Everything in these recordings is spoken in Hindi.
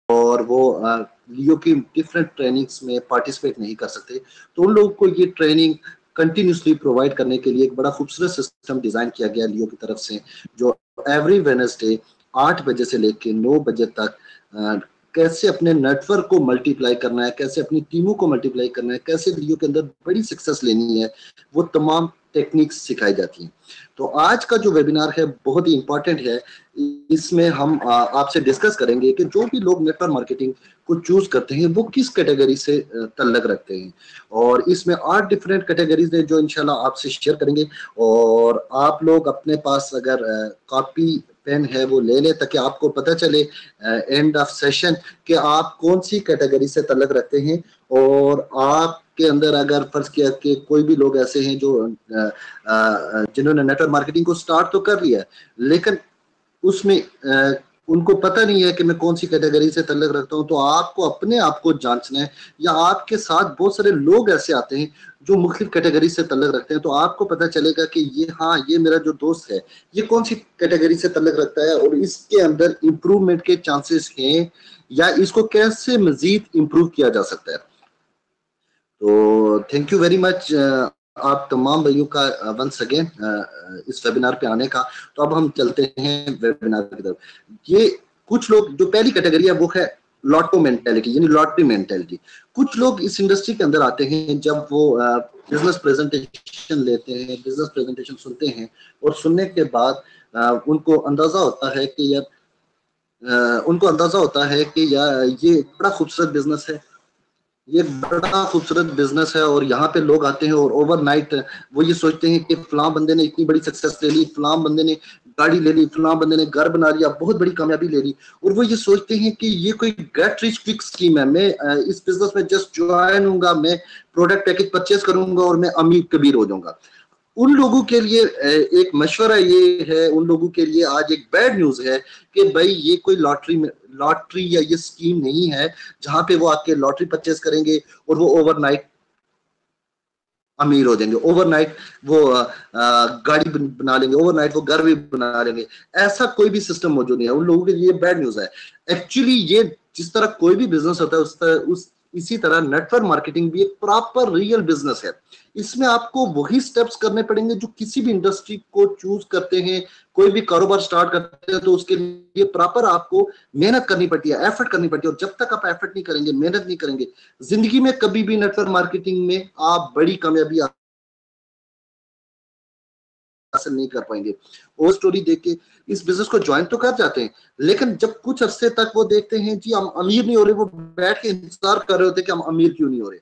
और वो लियो की डिफरेंट ट्रेनिंग्स में पार्टिसिपेट नहीं कर सकते, तो उन लोगों को ये ट्रेनिंग कंटिन्यूसली प्रोवाइड करने के लिए एक बड़ा खूबसूरत सिस्टम डिजाइन किया गया लियो की तरफ से, जो एवरी वेडनेसडे 8 बजे से लेकर 9 बजे तक कैसे अपने नेटवर्क को मल्टीप्लाई करना है, कैसे अपनी टीमों को मल्टीप्लाई करना है, कैसे लियो के अंदर बड़ी सक्सेस लेनी है, वो तमाम टेक्निक्स सिखाई जाती हैं। तो आज का जो वेबिनार है बहुत ही इंपॉर्टेंट है। इसमें हम आपसे डिस्कस करेंगे कि जो भी लोग नेटवर्क मार्केटिंग को चूज करते हैं वो किस कैटेगरी से तल्लक रखते हैं, और इसमें 8 डिफरेंट कैटेगरीज हैं जो इंशाल्लाह आपसे शेयर करेंगे। और आप लोग अपने पास अगर कॉपी पेन है वो ले लें, ताकि आपको पता चले एंड ऑफ सेशन कि आप कौन सी कैटेगरी से तल्लक रखते हैं। और आप के अंदर अगर फर्ज किया कि कोई भी लोग ऐसे हैं जो जिन्होंने नेटवर्क मार्केटिंग को स्टार्ट तो कर लिया है, लेकिन उसमें उनको पता नहीं है कि मैं कौन सी कैटेगरी से तल्लक रखता हूं, तो आपको अपने आप को जांचना है। या आपके साथ बहुत सारे लोग ऐसे आते हैं जो मुख्तलिफ कैटेगरी से तल्लक रखते हैं, तो आपको पता चलेगा कि ये, हाँ, ये मेरा जो दोस्त है ये कौन सी कैटेगरी से तल्लक रखता है और इसके अंदर इंप्रूवमेंट के चांसेस हैं, या इसको कैसे मजीद इंप्रूव किया जा सकता है। तो थैंक यू वेरी मच आप तमाम भाइयों का वंस अगेन इस वेबिनार पे आने का। तो अब हम चलते हैं वेबिनार की तरफ। ये कुछ लोग, जो पहली कैटेगरी है वो है लॉटो मेंटेलिटी, यानी लॉटरी मेंटेलिटी। कुछ लोग इस इंडस्ट्री के अंदर आते हैं जब वो बिजनेस प्रेजेंटेशन लेते हैं, बिजनेस प्रेजेंटेशन सुनते हैं, और सुनने के बाद उनको अंदाजा होता है कि यार ये बड़ा खूबसूरत बिजनेस है, ये बड़ा खूबसूरत बिजनेस है, और यहाँ पे लोग आते हैं और ओवरनाइट वो ये सोचते हैं कि फलां बंदे ने इतनी बड़ी सक्सेस ले ली, फलां बंदे ने गाड़ी ले ली, फलां बंदे ने घर बना लिया, बहुत बड़ी कामयाबी ले ली, और वो ये सोचते हैं कि ये कोई गेट रिच क्विक स्कीम है, मैं इस बिजनेस में जस्ट ज्वाइन हूंगा, मैं प्रोडक्ट पैकेज परचेज करूंगा और मैं अमीर कबीर हो जाऊंगा। उन लोगों के लिए एक मशवरा ये है, उन लोगों के लिए आज एक बैड न्यूज है कि भाई ये कोई लॉटरी या ये स्कीम नहीं है जहां पे वो आके लॉटरी परचेज करेंगे और वो ओवरनाइट अमीर हो जाएंगे, ओवरनाइट वो गाड़ी बना लेंगे, ओवरनाइट वो घर भी बना लेंगे। ऐसा कोई भी सिस्टम मौजूद नहीं है, उन लोगों के लिए बैड न्यूज है। एक्चुअली ये जिस तरह कोई भी बिजनेस होता है इसी तरह नेटवर्क मार्केटिंग भी एक प्रॉपर रियल बिजनेस है। इसमें आपको वही स्टेप्स करने पड़ेंगे जो किसी भी इंडस्ट्री को चूज करते हैं, कोई भी कारोबार स्टार्ट करते हैं तो उसके लिए प्रॉपर आपको मेहनत करनी पड़ती है, एफर्ट करनी पड़ती है। और जब तक आप एफर्ट नहीं करेंगे, मेहनत नहीं करेंगे, जिंदगी में कभी भी नेटवर्क मार्केटिंग में आप बड़ी कामयाबी हासिल नहीं कर पाएंगे। वो स्टोरी देख के इस बिजनेस को ज्वाइन तो कर जाते हैं, लेकिन जब कुछ अरसे तक वो देखते हैं जी हम अमीर नहीं हो रहे, वो बैठ के इंतजार कर रहे होते कि हम अमीर क्यों नहीं हो रहे।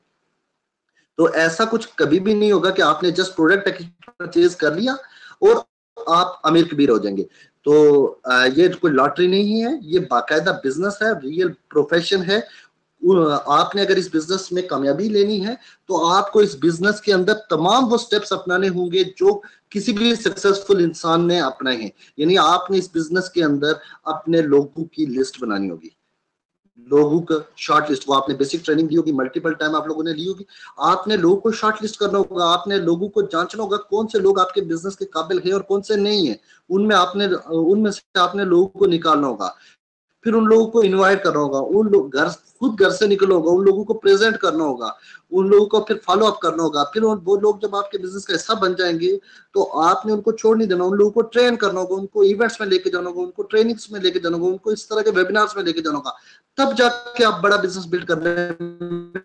तो ऐसा कुछ कभी भी नहीं होगा कि आपने जस्ट प्रोडक्ट परचेज कर लिया और आप अमीर कबीर हो जाएंगे। तो ये कोई लॉटरी नहीं है, ये बाकायदा बिजनेस है, रियल प्रोफेशन है। आपने अगर इस बिजनेस में कामयाबी लेनी है तो आपको इस बिजनेस के अंदर तमाम वो स्टेप्स अपनाने होंगे जो किसी भी सक्सेसफुल इंसान ने अपनाए हैं। यानी आपने इस बिजनेस के अंदर अपने लोगों की लिस्ट बनानी होगी, लोगों का शॉर्ट लिस्ट। वो आपने बेसिक ट्रेनिंग दी होगी, मल्टीपल टाइम आप लोगों ने ली होगी। आपने लोगों को शॉर्ट लिस्ट करना होगा, आपने लोगों को जांचना होगा कौन से लोग आपके बिजनेस के काबिल है और कौन से नहीं है। उनमें से आपने लोगों को निकालना होगा, फिर उन लोगों को इनवाइट करना होगा, उन लोग खुद घर से निकलना होगा, उन लोगों को प्रेजेंट करना होगा, उन लोगों को फिर फॉलो अप करना होगा। फिर वो लोग जब आपके बिजनेस का हिस्सा बन जाएंगे तो आपने उनको छोड़ नहीं देना, उन लोगों को ट्रेन करना होगा, उनको इवेंट्स में लेके जाना होगा, उनको ट्रेनिंग्स में लेके जाना होगा, उनको इस तरह के वेबिनार्स में लेके जाना होगा। तब जाके आप बड़ा बिजनेस बिल्ड करने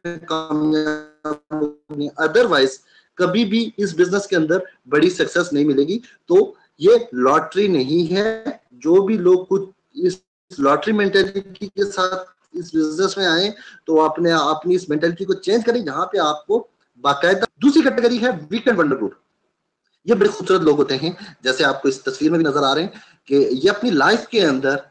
में कामयाब। अदरवाइज कभी भी इस बिजनेस के अंदर बड़ी सक्सेस नहीं मिलेगी। तो ये लॉटरी नहीं है। जो भी लोग कुछ इस लॉटरी मेंटेलिटी के साथ इस बिजनेस में आए तो आपने अपनी इस मेंटेलिटी को चेंज करें, जहां पे आपको बाकायदा। दूसरी कैटेगरी है वीकेंड वंडरफुल। ये बड़े खूबसूरत लोग होते हैं, जैसे आपको इस तस्वीर में भी नजर आ रहे हैं कि ये अपनी लाइफ के अंदर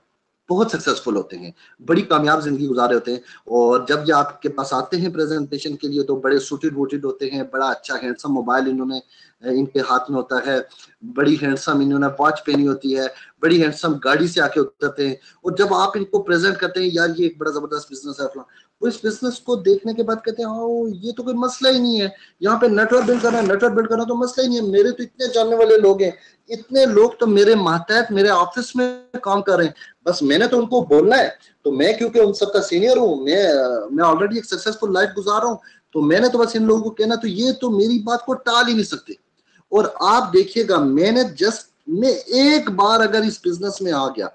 बहुत सक्सेसफुल होते हैं, बड़ी कामयाब जिंदगी गुजारे होते हैं। और जब ये आपके पास आते हैं प्रेजेंटेशन के लिए तो बड़े सूटेड वूटेड होते हैं, बड़ा अच्छा हैंडसम मोबाइल इन्होंने इनके हाथ में होता है, बड़ी हैंडसम इन्होंने वॉच पहनी होती है, बड़ी हैंडसम गाड़ी से आके उतरते हैं, और जब आप इनको प्रेजेंट करते हैं यार ये एक बड़ा जबरदस्त बिजनेस है अपना, वो इस बिजनेस को देखने के बाद कहते हैं हाँ ये तो कोई मसला ही नहीं है, यहाँ पे नेटवर्क बिल्ड करना, नेटवर्क बिल्ड करना तो मसला ही नहीं है, मेरे तो इतने जानने वाले लोग हैं, इतने लोग तो मेरे मातहत मेरे ऑफिस में काम कर रहे हैं, बस मैंने तो उनको बोलना है, तो मैं क्योंकि उन सबका सीनियर हूँ, मैं ऑलरेडी एक सक्सेसफुल लाइफ गुजार रहा हूँ, तो मैंने तो बस इन लोगों को कहना, तो ये तो मेरी बात को टाल ही नहीं सकते। और आप देखिएगा मैं एक बार अगर इस बिजनेस में आ गया,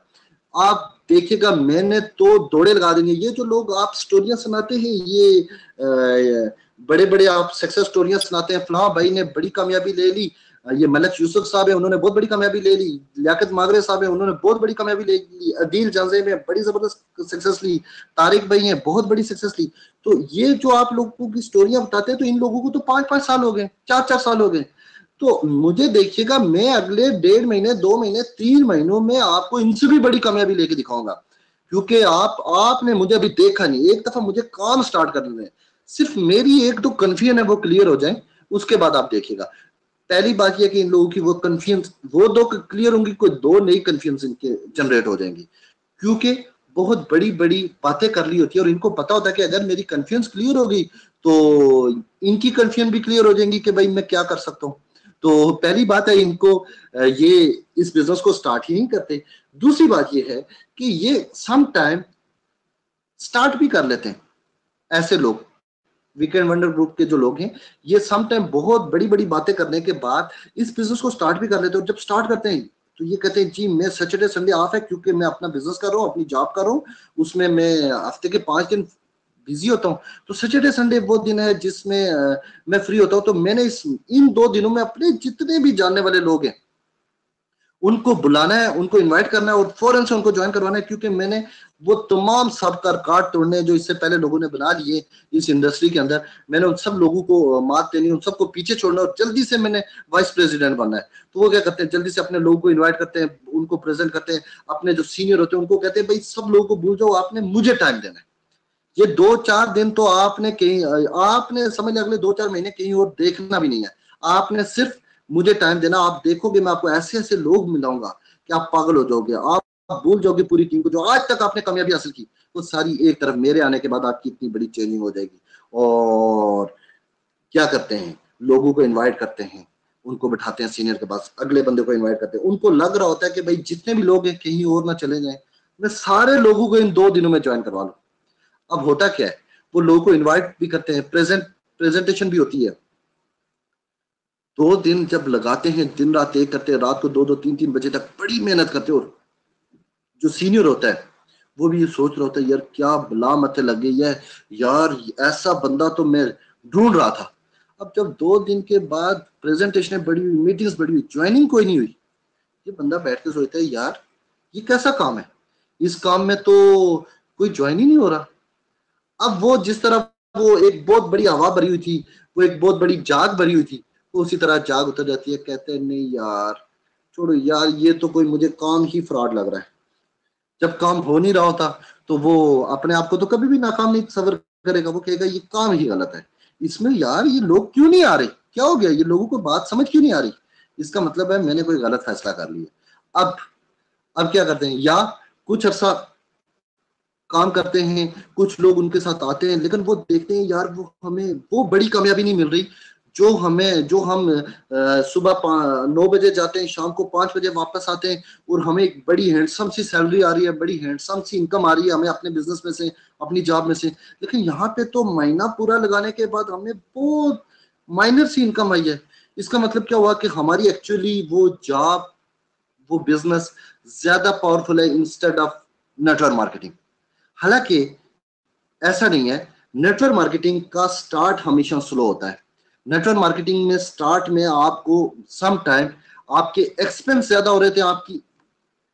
आप देखिएगा मैंने तो दौड़े लगा देंगे। ये जो लोग आप स्टोरियां सुनाते हैं, ये बड़े बड़े आप सक्सेस स्टोरियां सुनाते हैं, फलां भाई ने बड़ी कामयाबी ले ली, ये मलक यूसुफ साहब है उन्होंने बहुत बड़ी कामयाबी ले ली, लियाकत मागरे साहब है उन्होंने बहुत बड़ी कामयाबी ले ली, अदील जाजे में बड़ी जबरदस्त सक्सेस ली, तारिक भाई ने बहुत बड़ी सक्सेस ली। तो ये जो आप लोगों की स्टोरियां बताते हैं, तो इन लोगों को तो 5-5 साल हो गए, 4-4 साल हो गए। तो मुझे देखिएगा मैं अगले 1.5 महीने 2 महीने 3 महीनों में आपको इनसे भी बड़ी कामयाबी लेके दिखाऊंगा, क्योंकि आपने मुझे अभी देखा नहीं, एक दफा मुझे काम स्टार्ट करने दें, सिर्फ मेरी एक दो कन्फ्यूजन है वो क्लियर हो जाए, उसके बाद आप देखिएगा। पहली बात यह कि इन लोगों की वो कन्फ्यूजन, वो दो क्लियर होंगी, कोई दो नई कन्फ्यूजन इनके जनरेट हो जाएंगी, क्योंकि बहुत बड़ी बड़ी बातें कर ली होती है और इनको पता होता है कि अगर मेरी कन्फ्यूजन क्लियर होगी तो इनकी कन्फ्यूजन भी क्लियर हो जाएंगी कि भाई मैं क्या कर सकता हूँ। तो पहली बात है इनको ये इस बिजनेस को स्टार्ट ही नहीं करते। दूसरी बात ये है कि ये सम टाइम स्टार्ट भी कर लेते हैं, ऐसे लोग वीकेंड वंडर ग्रुप के जो लोग हैं, ये सम टाइम बहुत बड़ी बड़ी बातें करने के बाद इस बिजनेस को स्टार्ट भी कर लेते हैं, और जब स्टार्ट करते हैं तो ये कहते हैं जी मैं सैटरडे संडे ऑफ है क्योंकि मैं अपना बिजनेस कर रहा हूँ, अपनी जॉब कर रहा हूँ, उसमें मैं हफ्ते के 5 दिन बिजी होता हूँ, तो सैटरडे संडे वो दिन है जिसमें मैं फ्री होता हूँ। तो मैंने इन 2 दिनों में अपने जितने भी जानने वाले लोग हैं उनको बुलाना है, उनको इनवाइट करना है और फौरन से उनको ज्वाइन करवाना है, क्योंकि मैंने वो तमाम सब का रिकॉर्ड तोड़ने जो इससे पहले लोगों ने बना लिए इस इंडस्ट्री के अंदर, मैंने उन सब लोगों को मात देनी, उन सबको पीछे छोड़ना और जल्दी से मैंने वाइस प्रेसिडेंट बनना है। तो वो क्या करते हैं, जल्दी से अपने लोगों को इन्वाइट करते हैं, उनको प्रेजेंट करते हैं, अपने जो सीनियर होते हैं उनको कहते हैं भाई सब लोगों को भूल जाओ, आपने मुझे टाइम देना है, ये 2-4 दिन तो आपने समझ लिया अगले 2-4 महीने कहीं और देखना भी नहीं है, आपने सिर्फ मुझे टाइम देना। आप देखोगे मैं आपको ऐसे ऐसे लोग मिलाऊंगा कि आप पागल हो जाओगे, आप भूल जाओगे पूरी टीम को, जो आज तक आपने कामयाबी हासिल की वो सारी एक तरफ, मेरे आने के बाद आपकी इतनी बड़ी चेंजिंग हो जाएगी। और क्या करते हैं, लोगों को इन्वाइट करते हैं, उनको बिठाते हैं सीनियर के पास, अगले बंदे को इन्वाइट करते हैं, उनको लग रहा होता है कि भाई जितने भी लोग हैं कहीं और ना चले जाएं, मैं सारे लोगों को इन 2 दिनों में ज्वाइन करवा लूं। अब होता क्या है, वो लोगों को इनवाइट भी करते हैं, प्रेजेंटेशन भी होती है, 2 दिन जब लगाते हैं, दिन रात एक करते हैं, रात को 2-2 3-3 बजे तक बड़ी मेहनत करते हैं, और जो सीनियर होता है वो भी ये सोच रहा होता है यार क्या बला मत लग गई है, यार ऐसा बंदा तो मैं ढूंढ रहा था। अब जब 2 दिन के बाद प्रेजेंटेशन बड़ी हुई, मीटिंग्स बड़ी हुई, ज्वाइनिंग कोई नहीं हुई, ये बंदा बैठ के सोचता है यार ये कैसा काम है, इस काम में तो कोई ज्वाइन ही नहीं हो रहा। अब वो जिस तरह वो एक बहुत बड़ी हवा भरी हुई थी, वो एक बहुत बड़ी जाग भरी हुई थी, वो उसी तरह जाग उतर जाती है, कहते हैं नहीं यार छोड़ो यार, ये तो कोई मुझे काम ही फ्रॉड लग रहा है। जब काम हो नहीं रहा होता तो वो अपने आप को तो कभी भी नाकाम नहीं सबर करेगा, वो कहेगा ये काम ही गलत है, इसमें यार ये लोग क्यों नहीं आ रहे, क्या हो गया, ये लोगों को बात समझ क्यों नहीं आ रही, इसका मतलब है मैंने कोई गलत फैसला कर लिया। अब क्या करते हैं, या कुछ अर्सा काम करते हैं, कुछ लोग उनके साथ आते हैं, लेकिन वो देखते हैं यार वो हमें वो बड़ी कामयाबी नहीं मिल रही जो हम सुबह 9 बजे जाते हैं, शाम को 5 बजे वापस आते हैं, और हमें एक बड़ी हैंडसम सी सैलरी आ रही है, बड़ी हैंडसम सी इनकम आ रही है हमें अपने बिजनेस में से, अपनी जॉब में से, लेकिन यहाँ पे तो महीना पूरा लगाने के बाद हमें बहुत माइनर सी इनकम आई है। इसका मतलब क्या हुआ कि हमारी एक्चुअली वो जॉब, वो बिजनेस ज्यादा पावरफुल है इंस्टेड ऑफ नेटवर्क मार्केटिंग। हालांकि ऐसा नहीं है, नेटवर्क मार्केटिंग का स्टार्ट हमेशा स्लो होता है। नेटवर्क मार्केटिंग में स्टार्ट में आपको सम टाइम आपके एक्सपेंस ज्यादा हो रहे थे, आपकी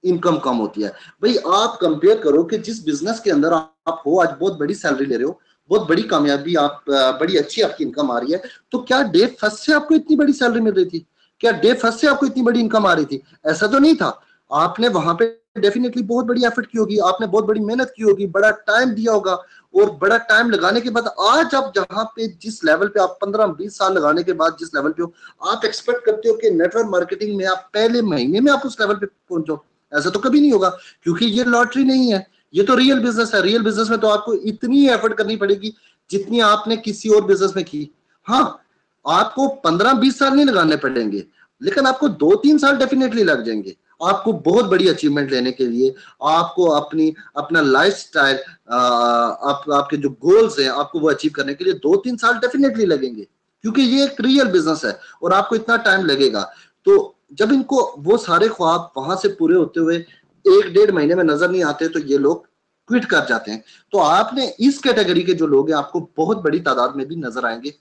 इनकम कम होती है। भाई आप कंपेयर करो कि जिस बिजनेस के अंदर आप हो, आज बहुत बड़ी सैलरी ले रहे हो, बहुत बड़ी कामयाबी, आप बड़ी अच्छी आपकी इनकम आ रही है, तो क्या डे फर्स्ट से आपको इतनी बड़ी सैलरी मिल रही थी, क्या डे फर्स्ट से आपको इतनी बड़ी इनकम आ रही थी? ऐसा तो नहीं था। आपने वहां पे डेफिनेटली बहुत बड़ी एफर्ट की होगी, आपने बहुत बड़ी मेहनत की होगी, बड़ा टाइम दिया होगा, और बड़ा टाइम लगाने के बाद आज आप जहां पे जिस लेवल पे आप 15-20 साल लगाने के बाद जिस लेवल पे हो, आप एक्सपेक्ट करते हो कि नेटवर्क मार्केटिंग में आप पहले महीने में आप उस लेवल पे पहुंचो? ऐसा तो कभी नहीं होगा, क्योंकि ये लॉटरी नहीं है, ये तो रियल बिजनेस है। रियल बिजनेस में तो आपको इतनी एफर्ट करनी पड़ेगी जितनी आपने किसी और बिजनेस में की। हाँ, आपको 15-20 साल नहीं लगाने पड़ेंगे, लेकिन आपको 2-3 साल डेफिनेटली लग जाएंगे आपको बहुत बड़ी अचीवमेंट लेने के लिए। आपको अपना लाइफस्टाइल, आपके जो गोल्स हैं आपको वो अचीव करने के लिए 2-3 साल डेफिनेटली लगेंगे, क्योंकि ये एक रियल बिजनेस है और आपको इतना टाइम लगेगा। तो जब इनको वो सारे ख्वाब वहां से पूरे होते हुए 1-1.5 महीने में नजर नहीं आते, तो ये लोग क्विट कर जाते हैं। तो आपने इस कैटेगरी के जो लोग हैं आपको बहुत बड़ी तादाद में भी नजर आएंगे।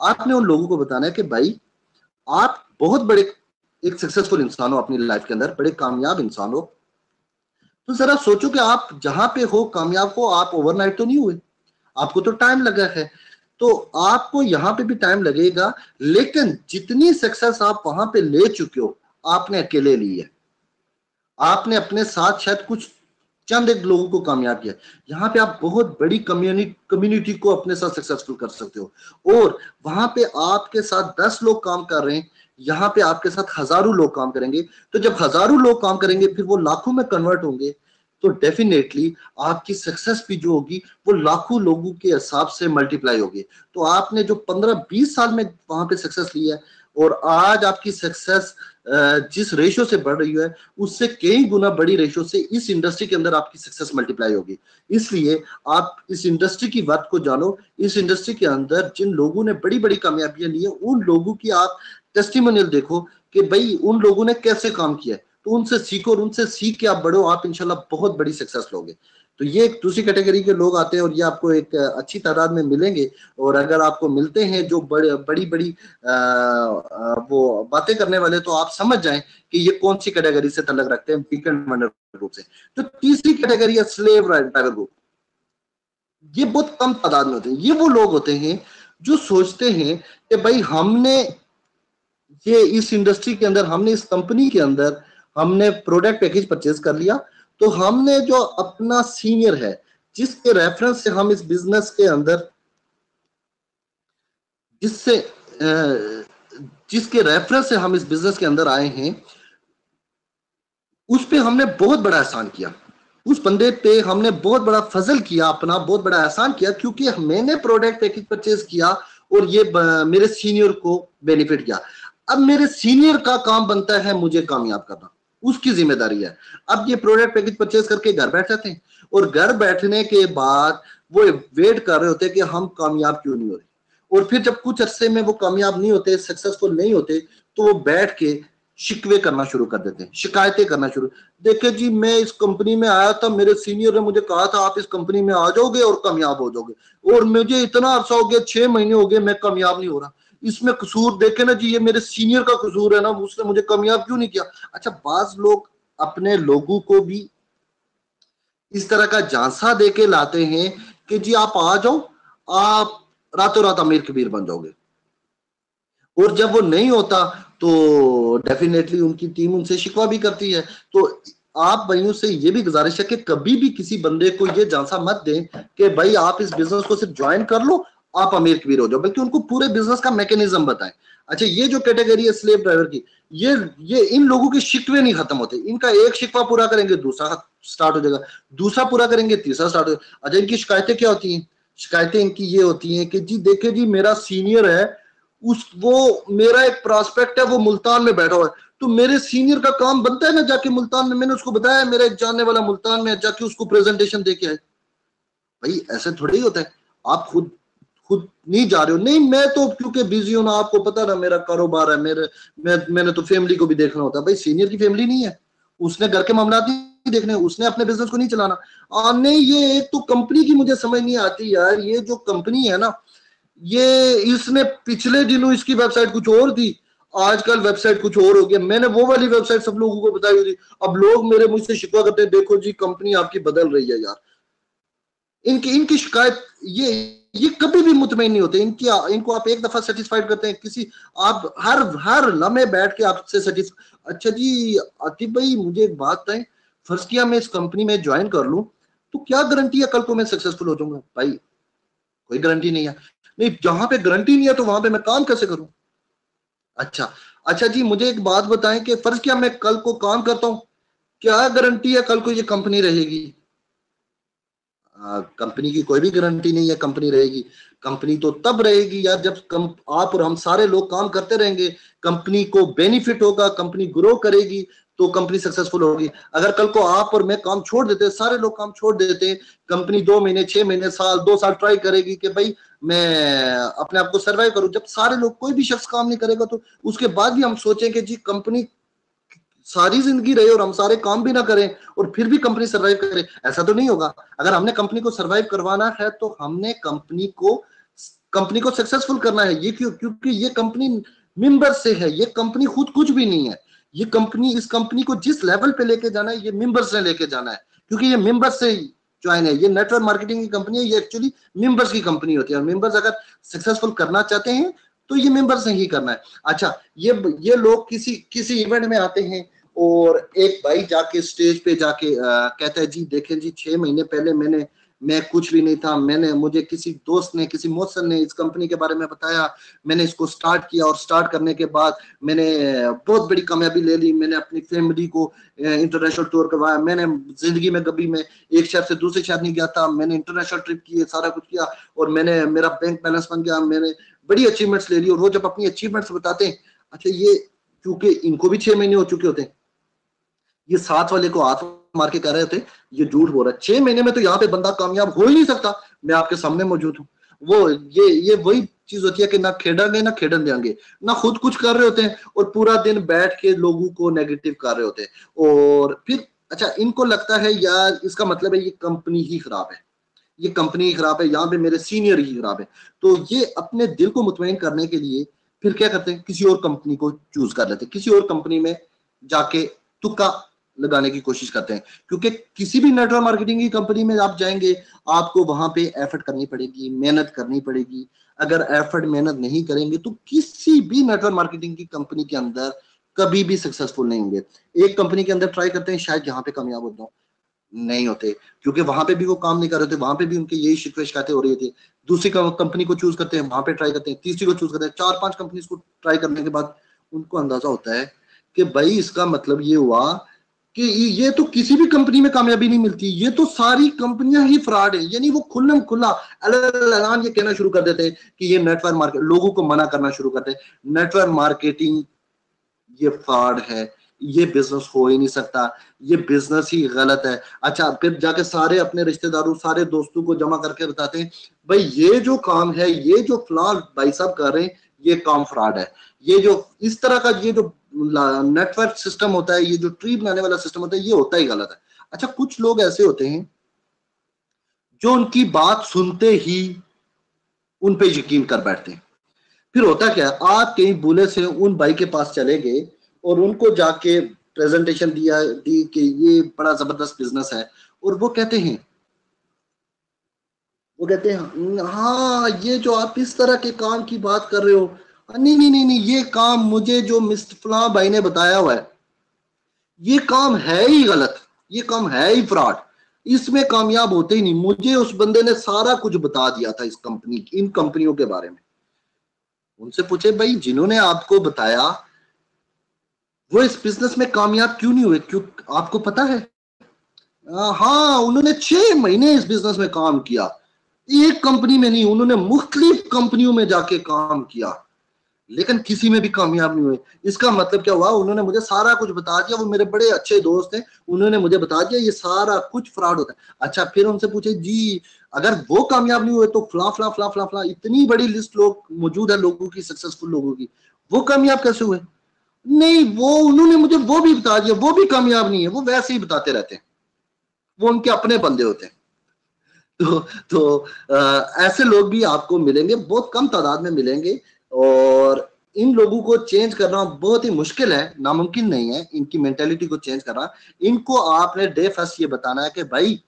आपने उन लोगों को बताना है कि भाई आप बहुत बड़े एक सक्सेसफुल इंसान हो, अपनी लाइफ के अंदर बड़े कामयाब इंसान हो, तो जरा सोचो कि आप जहां पे हो कामयाब हो, आप ओवरनाइट तो नहीं हुए, आपको तो टाइम लगा है। तो आपको यहां पे भी टाइम लगेगा, लेकिन जितनी सक्सेस आप वहां पे ले चुके हो आपने अकेले ली है। आपने अपने साथ शायद कुछ चंद एक लोगों को कामयाब किया, यहाँ पे आप बहुत बड़ी कम्युनिटी को अपने साथ सक्सेसफुल कर सकते हो। और वहां पे आपके साथ 10 लोग काम कर रहे हैं, यहाँ पे आपके साथ हजारों लोग काम करेंगे। तो जब हजारों लोग काम करेंगे फिर वो लाखों में कन्वर्ट होंगे, तो डेफिनेटली आपकी सक्सेस भी जो होगी वो लाखों लोगों के हिसाब से मल्टीप्लाई होगी। तो आपने जो 15-20 साल में वहां पे सक्सेस लिया है, और आज आपकी सक्सेस जिस रेशो से बढ़ रही है उससे कई गुना बड़ी रेशो से इस इंडस्ट्री के अंदर आपकी सक्सेस मल्टीप्लाई होगी। इसलिए आप इस इंडस्ट्री की बात को जानो, इस इंडस्ट्री के अंदर जिन लोगों ने बड़ी बड़ी कामयाबियां ली है उन लोगों की आप टेस्टिमोनियल देखो कि भाई उन लोगों ने कैसे काम किया है, तो उनसे सीखो और उनसे सीख के आप बढ़ो, आप इंशाल्लाह बहुत बड़ी सक्सेस लोगे। तो ये एक दूसरी कैटेगरी के लोग आते हैं और ये आपको एक अच्छी तादाद में मिलेंगे। और अगर आपको मिलते हैं जो बड़ी बड़ी वो बातें करने वाले, तो आप समझ जाएं कि ये कौन सी कैटेगरी से तल्लुक रखते हैं, वीकेंड वंडर ग्रुप से। तो तीसरी कैटेगरी है स्लेव ड्राइवर ग्रुप। ये बहुत कम तादाद में होते हैं। ये वो लोग होते हैं जो सोचते हैं कि भाई हमने ये इस इंडस्ट्री के अंदर, हमने इस कंपनी के अंदर हमने प्रोडक्ट पैकेज परचेज कर लिया, तो हमने जो अपना सीनियर है जिसके रेफरेंस से हम इस बिजनेस के अंदर जिससे जिसके रेफरेंस से हम इस बिजनेस के अंदर आए हैं, उस पे हमने बहुत बड़ा एहसान किया, उस बंदे पे हमने बहुत बड़ा फजल किया, अपना बहुत बड़ा एहसान किया, क्योंकि मैंने प्रोडक्ट पैकेज परचेज किया और ये मेरे सीनियर को बेनिफिट किया। अब मेरे सीनियर का काम बनता है मुझे कामयाब करना, उसकी जिम्मेदारी है। अब ये प्रोडक्ट पैकेज परचेज करके घर बैठ जाते हैं, और घर बैठने के बाद वो वेट कर रहे होते हैं कि हम कामयाब क्यों नहीं हो रहे। और फिर जब कुछ अरसे में वो कामयाब नहीं होते, सक्सेसफुल नहीं होते, तो वो बैठ के शिकवे करना शुरू कर देते हैं, शिकायतें करना शुरू। देखिए जी, मैं इस कंपनी में आया था, मेरे सीनियर ने मुझे कहा था आप इस कंपनी में आ जाओगे और कामयाब हो जाओगे, और मुझे इतना अरसा हो गया, 6 महीने हो गए, मैं कामयाब नहीं हो रहा। इसमें कसूर देखे ना जी, ये मेरे सीनियर का कसूर है ना, उसने मुझे कामयाब क्यों नहीं किया। अच्छा, बाज लोग अपने लोगों को भी इस तरह का झांसा दे के लाते हैं कि जी आप आ जाओ, आप रातों रात अमीर कबीर बन जाओगे। और जब वो नहीं होता तो डेफिनेटली उनकी टीम उनसे शिकवा भी करती है। तो आप भाइयों से ये भी गुजारिश है कि कभी भी किसी बंदे को ये झांसा मत दें कि भाई आप इस बिजनेस को सिर्फ ज्वाइन कर लो, आप अमीर कबीर हो जाओ, बल्कि उनको पूरे बिजनेस का मैकेनिज्म बताएं। अच्छा, ये जो कैटेगरी है स्लेव ड्राइवर की, ये इन लोगों के शिकवे नहीं खत्म होते। इनका एक शिकवा पूरा करेंगे दूसरा स्टार्ट हो जाएगा, दूसरा पूरा करेंगे तीसरा स्टार्ट हो जाएगा। अच्छा, इनकी शिकायतें क्या होती हैं? शिकायतें इनकी ये होती हैं कि जी देखे जी, मेरा सीनियर है, उस वो मेरा एक प्रोस्पेक्ट है, वो मुल्तान में बैठा हुआ है, तो मेरे सीनियर का काम बनता है ना जाके मुल्तान में, मैंने उसको बताया मेरा एक जानने वाला मुल्तान में, जाके उसको प्रेजेंटेशन दे के आए। भाई ऐसे थोड़े ही होता है, आप खुद खुद नहीं जा रहे हो, नहीं मैं तो क्योंकि बिजी हूं ना, आपको पता ना मेरा कारोबार है, मैंने तो फैमिली को भी देखना होता है। भाई सीनियर की फैमिली नहीं है, उसने घर के मामला नहीं देखने, उसने अपने बिजनेस को नहीं चलाना। नहीं, ये एक तो कंपनी की मुझे समझ नहीं आती यार, ये जो कंपनी है ना, ये इसने पिछले दिनों इसकी वेबसाइट कुछ और थी, आजकल वेबसाइट कुछ और हो गया, मैंने वो वाली वेबसाइट सब लोगों को बताई हुई थी, अब लोग मेरे मुझसे शिकवा करते हैं, देखो जी कंपनी आपकी बदल रही है यार। इनकी इनकी शिकायत, ये कभी भी मुतमईन नहीं होते। इनको आप एक दफा सेटिस्फाइड करते हैं किसी, आप हर हर लम्हे बैठ के आपसे सेटिस्फाइड। अच्छा जी आतिफ भाई, मुझे एक बात है, फर्स्ट किया मैं इस कंपनी में ज्वाइन कर लूं तो क्या गारंटी है कल को मैं सक्सेसफुल हो जाऊंगा? भाई कोई गारंटी नहीं है। नहीं, जहां पे गारंटी नहीं है तो वहां पे मैं काम कैसे करूं? अच्छा, अच्छा जी, मुझे एक बात बताएं कि फर्ज किया मैं कल को काम करता हूं, क्या गारंटी है कल को ये कंपनी रहेगी? कंपनी की कोई भी गारंटी नहीं है कंपनी रहेगी। कंपनी तो तब रहेगी यार जब आप और हम सारे लोग काम करते रहेंगे, कंपनी को बेनिफिट होगा, कंपनी ग्रो करेगी, तो कंपनी सक्सेसफुल होगी। अगर कल को आप और मैं काम छोड़ देते, सारे लोग काम छोड़ देते, कंपनी 2 महीने, 6 महीने, साल, 2 साल ट्राई करेगी कि भाई मैं अपने आप को सर्वाइव करूं, जब सारे लोग, कोई भी शख्स काम नहीं करेगा तो उसके बाद भी हम सोचें कि जी कंपनी सारी जिंदगी रहे और हम सारे काम भी ना करें और फिर भी कंपनी सरवाइव करे, ऐसा तो नहीं होगा। अगर हमने कंपनी को सरवाइव करवाना है तो हमने कंपनी को सक्सेसफुल करना है। ये क्यों? क्योंकि ये कंपनी मेंबर से है, ये कंपनी खुद कुछ भी नहीं है। ये कंपनी, इस कंपनी को जिस लेवल पे लेके जाना है ये मेंबर्स ने लेके जाना है, क्योंकि ये मेंबर्स से ज्वाइन है। ये नेटवर्क मार्केटिंग की कंपनी है, ये एक्चुअली मेंबर्स की कंपनी होती है, और मेंबर्स अगर सक्सेसफुल करना चाहते हैं तो ये मेंबर्स ने ही करना है। अच्छा, ये लोग किसी किसी इवेंट में आते हैं और एक भाई जाके स्टेज पे जाके कहता है जी देखें जी 6 महीने पहले मैं कुछ भी नहीं था, मुझे किसी दोस्त ने, किसी मौसम ने इस कंपनी के बारे में बताया, मैंने इसको स्टार्ट किया और स्टार्ट करने के बाद मैंने बहुत बड़ी कामयाबी ले ली, मैंने अपनी फैमिली को इंटरनेशनल टूर करवाया, मैंने जिंदगी में कभी मैं एक शहर से दूसरे शहर नहीं गया था, मैंने इंटरनेशनल ट्रिप किए, सारा कुछ किया और मेरा बैंक बैलेंस बन गया, मैंने बड़ी अचीवमेंट्स ले ली। और वो जब अपनी अचीवमेंट्स बताते हैं, अच्छा ये क्योंकि इनको भी 6 महीने हो चुके होते हैं, ये साथ वाले को हाथ मार के कह रहे थे ये झूठ बोल रहा है, 6 महीने में तो यहाँ पे बंदा कामयाब हो ही नहीं सकता, मैं आपके सामने मौजूद हूँ। वो ये वही चीज होती है कि ना खेडेंगे ना खेडन देंगे, ना खुद कुछ कर रहे होते हैं और पूरा दिन बैठ के लोगों को नेगेटिव कर रहे होते हैं। और फिर अच्छा, इनको लगता है यार इसका मतलब है ये कंपनी ही खराब है, ये कंपनी ही खराब है, यहाँ पे मेरे सीनियर ही खराब है। तो ये अपने दिल को मुतमईन करने के लिए फिर क्या करते हैं, किसी और कंपनी को चूज कर लेते हैं, किसी और कंपनी में जाके तुक्का लगाने की कोशिश करते हैं। क्योंकि किसी भी नेटवर्क मार्केटिंग की कंपनी में आप जाएंगे, आपको वहां पे एफर्ट करनी पड़ेगी, मेहनत करनी पड़ेगी। अगर एफर्ट मेहनत नहीं करेंगे तो किसी भी नेटवर्क मार्केटिंग की कंपनी के अंदर कभी भी सक्सेसफुल नहीं होंगे। एक कंपनी के अंदर ट्राई करते हैं शायद यहाँ पे कामयाब हो जाओ, नहीं होते, क्योंकि वहां पे भी वो काम नहीं कर रहे थे, वहां पे भी उनके यही शिकवे शिकायतें हो रही थी। दूसरी कंपनी को चूज करते हैं, वहां पे ट्राई करते हैं, तीसरी को चूज करते हैं, 4-5 कंपनी को ट्राई करने के बाद उनको अंदाजा होता है कि भाई इसका मतलब ये हुआ कि ये तो किसी भी कंपनी में कामयाबी नहीं मिलती, ये तो सारी कंपनियां ही फ्रॉड है। यानी वो खुल्लम खुल्ला ऐलान ये कहना शुरू कर देते हैं कि ये नेटवर्क मार्केट, लोगों को मना करना शुरू करते हैं, नेटवर्क मार्केटिंग ये फ्रॉड है, ये बिजनेस हो ही नहीं सकता, ये बिजनेस ही गलत है। अच्छा, फिर जाके सारे अपने रिश्तेदारों, सारे दोस्तों को जमा करके बताते हैं भाई ये जो काम है, ये जो फिलहाल भाई साहब कर रहे हैं, ये काम फ्रॉड है। ये जो इस तरह का ये जो नेटवर्क सिस्टम होता है, ये जो ट्री बनाने वाला सिस्टम होता है, ये होता ही गलत है। अच्छा, कुछ लोग ऐसे होते हैं जो उनकी बात सुनते ही उन पे यकीन कर बैठते हैं। फिर होता क्या है, आप कहीं भूले से उन भाई के पास चले गए और उनको जाके प्रेजेंटेशन दी कि ये बड़ा जबरदस्त बिजनेस है, और वो कहते हैं हाँ ये जो आप इस तरह के काम की बात कर रहे हो, नहीं नहीं नहीं नहीं, ये काम मुझे जो मिस्टर फलां भाई ने बताया हुआ है ये काम है ही गलत, ये काम है ही फ्रॉड, इसमें कामयाब होते ही नहीं, मुझे उस बंदे ने सारा कुछ बता दिया था इस कंपनी, इन कंपनियों के बारे में। उनसे पूछे भाई जिन्होंने आपको बताया वो इस बिजनेस में कामयाब क्यों नहीं हुए, क्यों, आपको पता है? हाँ, उन्होंने 6 महीने इस बिजनेस में काम किया, एक कंपनी में नहीं, उन्होंने मुख्तलिफ कंपनियों में जाके काम किया, लेकिन किसी में भी कामयाब नहीं हुए। इसका मतलब क्या हुआ, उन्होंने मुझे सारा कुछ बता दिया, वो मेरे बड़े अच्छे दोस्त हैं, उन्होंने मुझे बता दिया ये सारा कुछ फ्रॉड होता है। अच्छा, फिर उनसे पूछे जी अगर वो कामयाब नहीं हुए तो फला फला फला फला फला इतनी बड़ी लिस्ट लोग मौजूद है लोगों की, सक्सेसफुल लोगों की, वो कामयाब कैसे हुए? नहीं, वो उन्होंने मुझे वो भी बता दिया, वो भी कामयाब नहीं है, वो वैसे ही बताते रहते हैं, वो उनके अपने बंदे होते हैं। तो ऐसे लोग भी आपको मिलेंगे, बहुत कम तादाद में मिलेंगे, और इन लोगों को चेंज करना बहुत ही मुश्किल है, नामुमकिन नहीं है इनकी मेंटेलिटी को चेंज करना। इनको आपने डे फर्स्ट ये बताना है कि भाई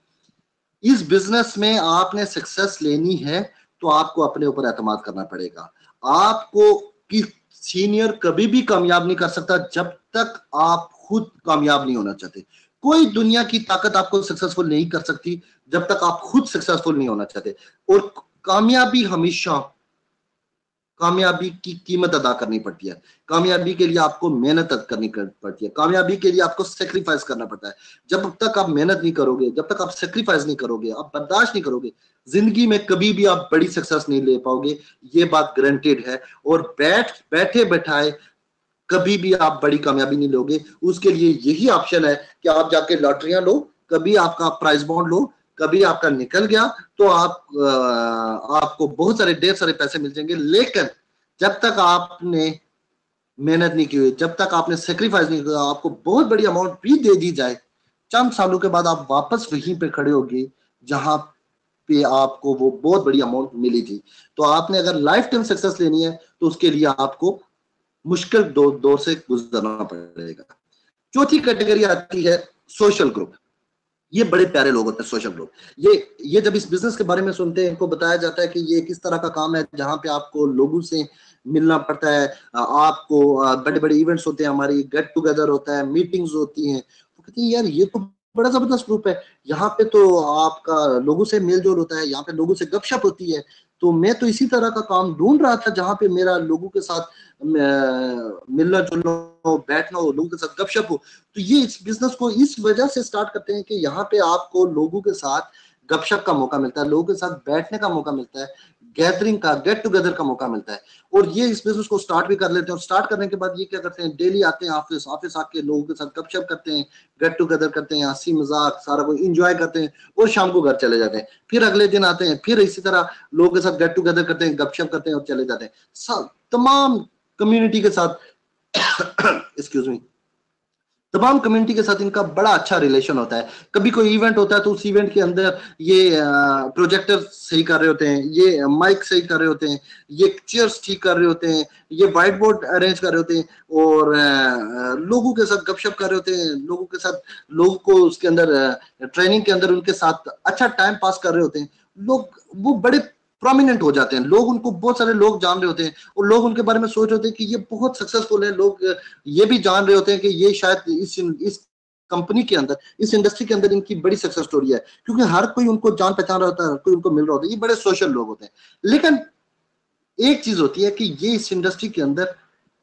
इस बिजनेस में आपने सक्सेस लेनी है तो आपको अपने ऊपर एतमाद करना पड़ेगा। आपको कि सीनियर कभी भी कामयाब नहीं कर सकता जब तक आप खुद कामयाब नहीं होना चाहते। कोई दुनिया की ताकत आपको सक्सेसफुल नहीं कर सकती जब तक आप खुद सक्सेसफुल नहीं होना चाहते। और कामयाबी हमेशा, कामयाबी की कीमत अदा करनी पड़ती है। कामयाबी के लिए आपको मेहनत करनी पड़ती है। कामयाबी के लिए आपको सेक्रीफाइस करना पड़ता है। जब तक आप मेहनत नहीं करोगे, जब तक आप सेक्रीफाइस नहीं करोगे, आप बर्दाश्त नहीं करोगे, जिंदगी में कभी भी आप बड़ी सक्सेस नहीं ले पाओगे। ये बात गारंटेड है। और बैठे बैठाए कभी भी आप बड़ी कामयाबी नहीं लोगे। उसके लिए यही ऑप्शन है कि आप जाके लॉटरियां लो, कभी आपका प्राइज बॉन्ड लो, कभी आपका निकल गया तो आपको बहुत सारे ढेर सारे पैसे मिल जाएंगे। लेकिन जब तक आपने मेहनत नहीं की हुई, जब तक आपने सेक्रीफाइस नहीं किया, आपको बहुत बड़ी अमाउंट भी दे दी जाए, चंद सालों के बाद आप वापस वहीं पे खड़े होगे जहां पे आपको वो बहुत बड़ी अमाउंट मिली थी। तो आपने अगर लाइफ टाइम सक्सेस लेनी है तो उसके लिए आपको मुश्किल दौर से गुजरना पड़ेगा। चौथी कैटेगरी आती है सोशल ग्रुप। ये बड़े प्यारे लोग होते हैं सोशल ग्रुप। ये जब इस बिजनेस के बारे में सुनते हैं, इनको बताया जाता है कि ये किस तरह का काम है जहां पे आपको लोगों से मिलना पड़ता है, आपको बड़े बड़े इवेंट्स होते हैं, हमारी गेट टुगेदर होता है, मीटिंग्स होती हैं। तो कहते हैं यार ये तो बड़ा जबरदस्त ग्रुप है, यहाँ पे तो आपका लोगों से मेल जोल होता है, यहाँ पे लोगों से गपशप होती है। तो मैं तो इसी तरह का काम ढूंढ रहा था जहां पे मेरा लोगों के साथ मिलना जुलना हो, बैठना हो, लोगों के साथ गपशप हो। तो ये इस बिजनेस को इस वजह से स्टार्ट करते हैं कि यहाँ पे आपको लोगों के साथ गपशप का मौका मिलता है, लोगों के साथ बैठने का मौका मिलता है, गैदरिंग का, गेट टुगेदर का मौका मिलता है। और ये इस बिजनेस को स्टार्ट भी कर लेते हैं। और स्टार्ट करने के बाद ये क्या करते हैं, डेली आते हैं ऑफिस, ऑफिस आके लोगों के साथ गपशप करते हैं, गेट टुगेदर करते हैं, हंसी मजाक सारा कुछ इंजॉय करते हैं और शाम को घर चले जाते हैं। फिर अगले दिन आते हैं, फिर इसी तरह लोगों के साथ गेट टुगेदर करते हैं, गपशप करते हैं और चले जाते हैं। तमाम कम्युनिटी के साथ एक्सक्यूज मी, तमाम कम्युनिटी के साथ इनका बड़ा अच्छा रिलेशन होता है। कभी कोई इवेंट होता है तो उस इवेंट के अंदर ये प्रोजेक्टर सही कर रहे होते हैं, ये माइक सही कर रहे होते हैं, ये चेयर्स ठीक कर रहे होते हैं, ये व्हाइट बोर्ड अरेंज कर रहे होते हैं और लोगों के साथ गपशप कर रहे होते हैं, लोगों के साथ, लोगों को उसके अंदर ट्रेनिंग के अंदर उनके साथ अच्छा टाइम पास कर रहे होते हैं। लोग वो बड़े प्रोमिनेंट हो जाते हैं, लोग उनको, बहुत सारे लोग जान रहे होते हैं और लोग उनके बारे में सोच रहे होते हैं कि ये बहुत सक्सेसफुल है। लोग ये भी जान रहे होते हैं कि ये शायद इस कंपनी के अंदर, इस इंडस्ट्री के अंदर इनकी बड़ी सक्सेस स्टोरी है, क्योंकि हर कोई उनको जान पहचान रहा होता है, हर कोई उनको मिल रहा होता है। ये बड़े सोशल लोग होते हैं। लेकिन एक चीज होती है कि ये इस इंडस्ट्री के अंदर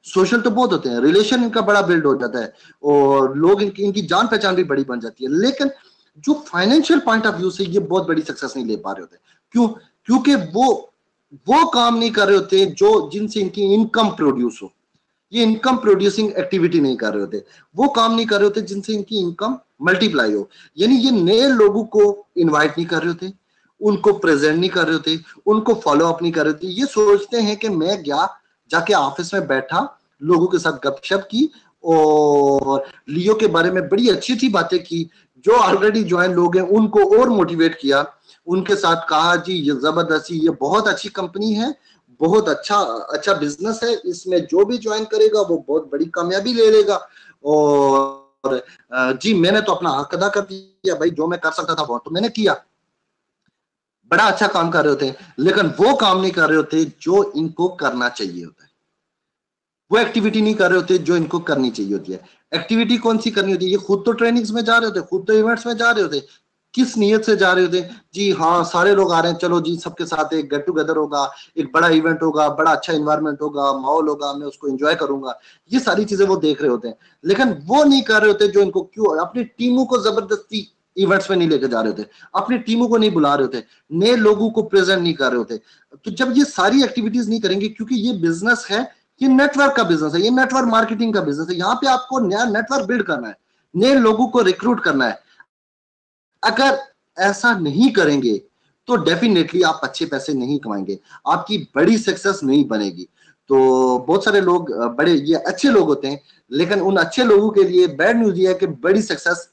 सोशल तो बहुत होते हैं, रिलेशन इनका बड़ा बिल्ड हो जाता है और लोग इनकी जान पहचान भी बड़ी बन जाती है। लेकिन जो फाइनेंशियल पॉइंट ऑफ व्यू से ये बहुत बड़ी सक्सेस नहीं ले पा रहे होते। क्यों? क्योंकि वो काम नहीं कर रहे होते जो जिनसे इनकी इनकम प्रोड्यूस हो। ये इनकम प्रोड्यूसिंग एक्टिविटी नहीं कर रहे होते, वो काम नहीं कर रहे होते जिनसे इनकी इनकम मल्टीप्लाई हो। यानी ये नए लोगों को इनवाइट नहीं कर रहे होते, उनको प्रेजेंट नहीं कर रहे होते, उनको फॉलो अप नहीं कर रहे होते। ये सोचते हैं कि मैं गया, जाके ऑफिस में बैठा, लोगों के साथ गपशप की और लियो के बारे में बड़ी अच्छी अच्छी बातें की, जो ऑलरेडी ज्वाइन लोग हैं उनको और मोटिवेट किया, उनके साथ कहा जी ये जबरदस्ती, ये बहुत अच्छी कंपनी है, बहुत अच्छा अच्छा बिजनेस है, इसमें जो भी ज्वाइन करेगा वो बहुत बड़ी कामयाबी ले लेगा। और जी मैंने तो अपना हक अदा कर दिया भाई, जो मैं कर सकता था वो तो मैंने किया। बड़ा अच्छा काम कर रहे होते हैं, लेकिन वो काम नहीं कर रहे होते जो इनको करना चाहिए होता है। वो एक्टिविटी नहीं कर रहे होते जो इनको करनी चाहिए होती है। एक्टिविटी कौन सी करनी होती है? ये खुद तो ट्रेनिंग्स में जा रहे होते, खुद तो इवेंट्स में जा रहे होते, किस नीयत से जा रहे होते? जी हाँ, सारे लोग आ रहे हैं, चलो जी सबके साथ एक गेट टुगेदर होगा, एक बड़ा इवेंट होगा, बड़ा अच्छा इन्वायरमेंट होगा, माहौल होगा, मैं उसको एंजॉय करूंगा। ये सारी चीजें वो देख रहे होते हैं, लेकिन वो नहीं कर रहे होते जो इनको, क्यों अपनी टीमों को जबरदस्ती इवेंट्स में नहीं लेके जा रहे होते, अपनी टीमों को नहीं बुला रहे होते, नए लोगों को प्रेजेंट नहीं कर रहे होते। तो जब ये सारी एक्टिविटीज नहीं करेंगे, क्योंकि ये बिजनेस है, ये नेटवर्क का बिजनेस है, ये नेटवर्क मार्केटिंग का बिजनेस है, यहाँ पे आपको नया नेटवर्क बिल्ड करना है, नए लोगों को रिक्रूट करना है। अगर ऐसा नहीं करेंगे तो डेफिनेटली आप अच्छे पैसे नहीं कमाएंगे, आपकी बड़ी सक्सेस नहीं बनेगी। तो बहुत सारे लोग बड़े ये अच्छे लोग होते हैं, लेकिन उन अच्छे लोगों के लिए बैड न्यूज ये है कि बड़ी सक्सेस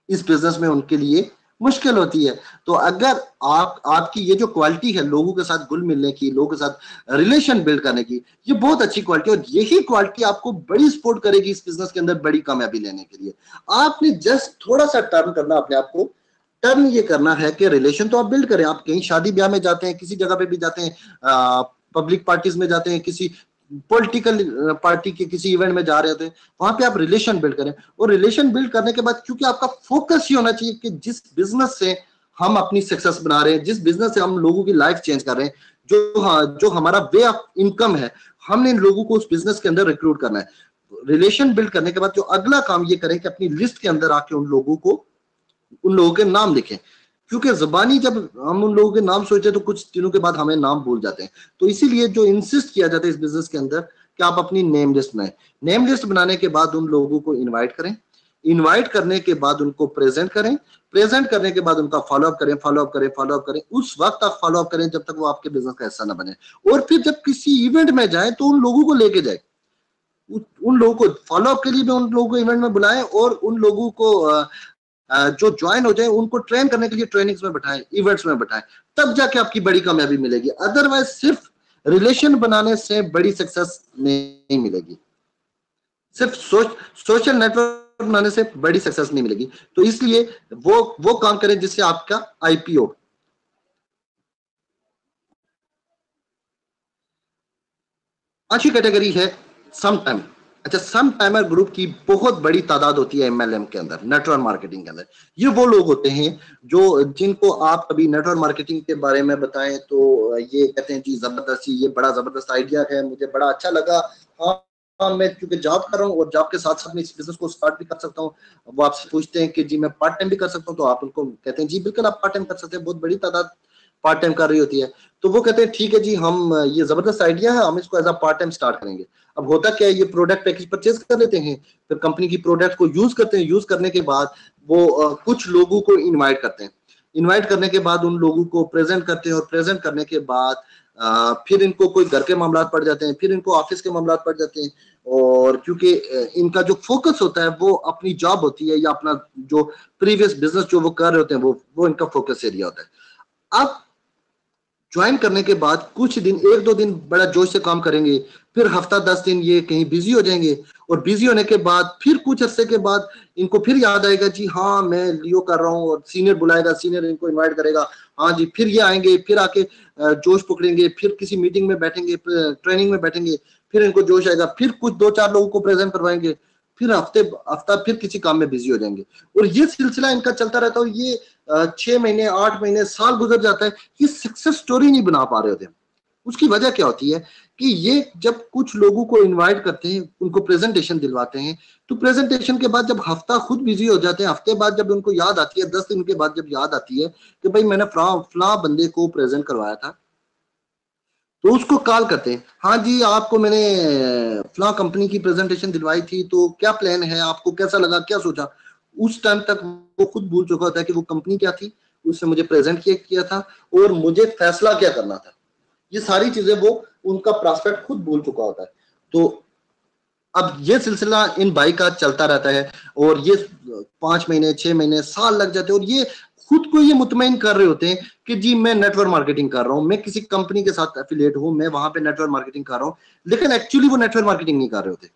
इस बिजनेस में उनके लिए मुश्किल होती है। तो अगर आपकी ये जो क्वालिटी है लोगों के साथ घुल मिलने की, लोगों के साथ रिलेशन बिल्ड करने की, ये बहुत अच्छी क्वालिटी है और यही क्वालिटी आपको बड़ी सपोर्ट करेगी इस बिजनेस के अंदर बड़ी कामयाबी लेने के लिए। आपने जस्ट थोड़ा सा टर्न करना अपने आप को, टर्न ये करना है कि रिलेशन तो आप बिल्ड करें। आप कहीं शादी ब्याह में जाते हैं, किसी जगह पे भी जाते हैं, पब्लिक पार्टीज में जाते हैं, किसी पॉलिटिकल पार्टी के किसी इवेंट में जा रहे होते हैं, वहां पे आप रिलेशन बिल्ड करें। और रिलेशन बिल्ड करने के बाद, क्योंकि आपका फोकस ही होना चाहिए कि जिस बिजनेस से हम अपनी सक्सेस बना रहे हैं, जिस बिजनेस से हम लोगों की लाइफ चेंज कर रहे हैं, जो हमारा वे ऑफ इनकम है, हमने इन लोगों को उस बिजनेस के अंदर रिक्रूट करना है। रिलेशन बिल्ड करने के बाद जो अगला काम ये करें कि अपनी लिस्ट के अंदर आके उन लोगों के नाम लिखें, क्योंकि जबानी जब हम उन लोगों के नाम सोचते हैं तो कुछ दिनों के बाद हमें नाम भूल जाते हैं। तो इसीलिए जो इंसिस्ट किया जाता है इस बिजनेस के अंदर कि आप अपनी नेम लिस्ट बनाएं। नेम लिस्ट बनाने के बाद उन लोगों को इनवाइट करें, इनवाइट करने के बाद उनको प्रेजेंट करें, प्रेजेंट करने के बाद उनका फॉलोअप करें, फॉलोअप करें, फॉलोअप करें। उस वक्त आप फॉलोअप करें जब तक वो आपके बिजनेस का हिस्सा ना बने। और फिर जब किसी इवेंट में जाए तो उन लोगों को लेके जाए, उन लोगों को फॉलोअप के लिए भी उन लोगों को इवेंट में बुलाएं, और उन लोगों को जो ज्वाइन हो जाए उनको ट्रेन करने के लिए ट्रेनिंग्स में बैठाएं, इवेंट्स में बैठाएं। तब जाके आपकी बड़ी कामयाबी मिलेगी। अदरवाइज सिर्फ रिलेशन बनाने से बड़ी सक्सेस नहीं मिलेगी, सिर्फ सोशल नेटवर्क बनाने से बड़ी सक्सेस नहीं मिलेगी। तो इसलिए वो काम करें जिससे आपका आईपीओ। पांचवी कैटेगरी है सम टाइम। अच्छा, सम टाइमर ग्रुप की बहुत बड़ी तादाद होती है एमएलएम के अंदर, नेटवर्क मार्केटिंग के अंदर। ये वो लोग होते हैं जिनको आप कभी नेटवर्क मार्केटिंग के बारे में बताएं तो ये कहते हैं जी जबरदस्त, ये बड़ा जबरदस्त आइडिया है, मुझे बड़ा अच्छा लगा। हाँ हाँ, मैं क्योंकि जॉब कर रहा हूँ और जॉब के साथ साथ मैं इस बिजनेस को स्टार्ट भी कर सकता हूँ। वो आपसे पूछते हैं कि जी मैं पार्ट टाइम भी कर सकता हूँ, तो आप उनको कहते हैं जी बिल्कुल आप पार्ट टाइम कर सकते हैं। बहुत बड़ी तादाद पार्ट टाइम कर रही होती है। तो वो कहते हैं ठीक है जी, हम ये जबरदस्त आइडिया है, हम इसको as a part time start करेंगे। अब होता क्या है, ये प्रोडक्ट पैकेज परचेज कर लेते हैं, फिर कंपनी की प्रोडक्ट को यूज करते हैं। यूज करने के बाद वो कुछ लोगों को इनवाइट करते हैं। इनवाइट करने के बाद उन लोगों को प्रेजेंट करते हैं, और प्रेजेंट करने के बाद फिर इनको कोई घर के मामला पड़ जाते हैं, फिर इनको ऑफिस के मामला पड़ जाते हैं। और क्योंकि इनका जो फोकस होता है वो अपनी जॉब होती है, या अपना जो प्रीवियस बिजनेस जो वो कर रहे होते हैं, वो इनका फोकस एरिया होता है। अब ज्वाइन करने के बाद कुछ दिन, एक दो दिन बड़ा जोश से काम करेंगे, फिर हफ्ता 10 दिन ये कहीं बिजी हो जाएंगे, और बिजी होने के बाद फिर कुछ अरसे के बाद इनको फिर याद आएगा जी हाँ मैं लियो कर रहा हूँ, और सीनियर बुलाएगा, सीनियर इनको इनवाइट करेगा, हाँ जी, फिर ये आएंगे, फिर आके जोश पकड़ेंगे, फिर किसी मीटिंग में बैठेंगे, ट्रेनिंग में बैठेंगे, फिर इनको जोश आएगा, फिर कुछ दो चार लोगों को प्रेजेंट करवाएंगे, फिर हफ्ता फिर किसी काम में बिजी हो जाएंगे। और ये सिलसिला इनका चलता रहता है। ये 6 महीने, 8 महीने, साल गुजर जाता है, ये सक्सेस स्टोरी नहीं बना पा रहे होते। उसकी वजह क्या होती है कि ये जब कुछ लोगों को इनवाइट करते हैं, उनको प्रेजेंटेशन दिलवाते हैं, तो प्रेजेंटेशन के बाद जब हफ्ता खुद बिजी हो जाते हैं, हफ्ते बाद जब उनको याद आती है, 10 दिन के बाद जब याद आती है कि भाई मैंने फला बंदे को प्रेजेंट करवाया था, तो उसको कॉल करते हैं, हाँ जी आपको मैंने फला कंपनी की प्रेजेंटेशन दिलवाई थी, तो क्या प्लान है, आपको कैसा लगा, क्या सोचा। उस टाइम तक वो खुद भूल चुका होता है कि वो कंपनी क्या थी, उसने मुझे प्रेजेंट किया था, और मुझे फैसला क्या करना था। ये सारी चीजें वो उनका प्रॉस्पेक्ट खुद भूल चुका होता है। तो अब ये सिलसिला इन भाई का चलता रहता है, और ये 5 महीने, 6 महीने, साल लग जाते हैं, और ये खुद को ये मुतमईन कर रहे होते हैं कि जी मैं नेटवर्क मार्केटिंग कर रहा हूँ, मैं किसी कंपनी के साथ एफिलिएट हूँ, मैं वहां पे नेटवर्क मार्केटिंग कर रहा हूँ। लेकिन एक्चुअली वो नेटवर्क मार्केटिंग नहीं कर रहे होते,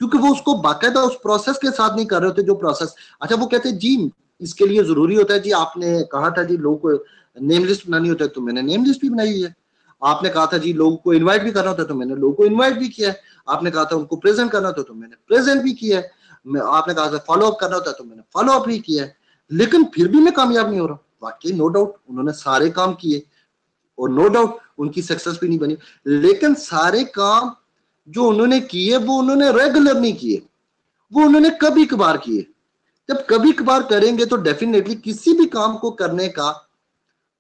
क्योंकि वो उसको बाकायदा उस प्रोसेस के साथ नहीं कर रहे होते जो प्रोसेस। अच्छा, वो कहते हैं जी इसके लिए जरूरी होता है जी, आपने कहा था जी लोगों को नेम लिस्ट बनानी होता है, तो मैंने नेम लिस्ट भी बनाई हुई है। आपने कहा था जी लोगों को इनवाइट भी करना होता है, तो मैंने लोगों को इनवाइट भी किया है। आपने कहा था उनको प्रेजेंट करना होता है, तो मैंने प्रेजेंट भी किया है। आपने कहा था फॉलो अप करना होता है, तो मैंने फॉलो अप भी किया है। लेकिन फिर भी मैं कामयाब नहीं हो रहा। वाकई नो डाउट उन्होंने सारे काम किए, और नो डाउट उनकी सक्सेस भी नहीं बनी। लेकिन सारे काम जो उन्होंने किए वो उन्होंने रेगुलर नहीं किए, वो उन्होंने कभी कभार किए। जब कभी कभार करेंगे तो डेफिनेटली किसी भी काम को करने का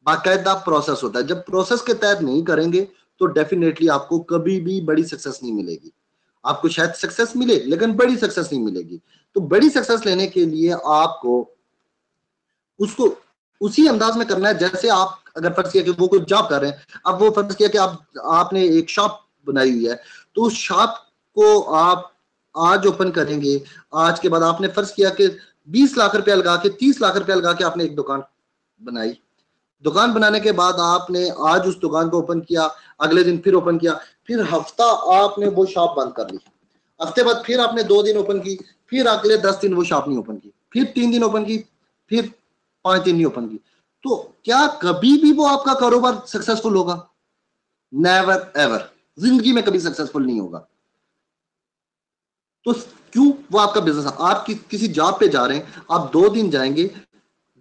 बाकायदा प्रोसेस होता है। जब प्रोसेस के तहत नहीं करेंगे तो डेफिनेटली आपको कभी भी बड़ी सक्सेस नहीं मिलेगी। आपको शायद सक्सेस मिले लेकिन बड़ी सक्सेस नहीं मिलेगी। तो बड़ी सक्सेस लेने के लिए आपको उसको उसी अंदाज में करना है जैसे आप अगर फर्ज किया कि वो कोई जॉब कर रहे हैं। अब वो फर्ज किया कि आपने एक शॉप बनाई हुई है, तो उस शॉप को आप आज ओपन करेंगे। आज के बाद आपने फर्ज किया कि 20 लाख रुपया लगा के, 30 लाख रुपया लगा के आपने एक दुकान बनाई। दुकान बनाने के बाद आपने आज उस दुकान को ओपन किया, अगले दिन फिर ओपन किया, फिर हफ्ता आपने वो शॉप बंद कर ली। हफ्ते बाद फिर आपने 2 दिन ओपन की, फिर अगले 10 दिन वो शॉप नहीं ओपन की, फिर 3 दिन ओपन की, फिर 5 दिन नहीं ओपन की। तो क्या कभी भी वो आपका कारोबार सक्सेसफुल होगा? Never ever. जिंदगी में कभी सक्सेसफुल नहीं होगा। तो क्यों वो आपका बिजनेस, आप किसी जॉब पे जा रहे हैं, आप 2 दिन जाएंगे,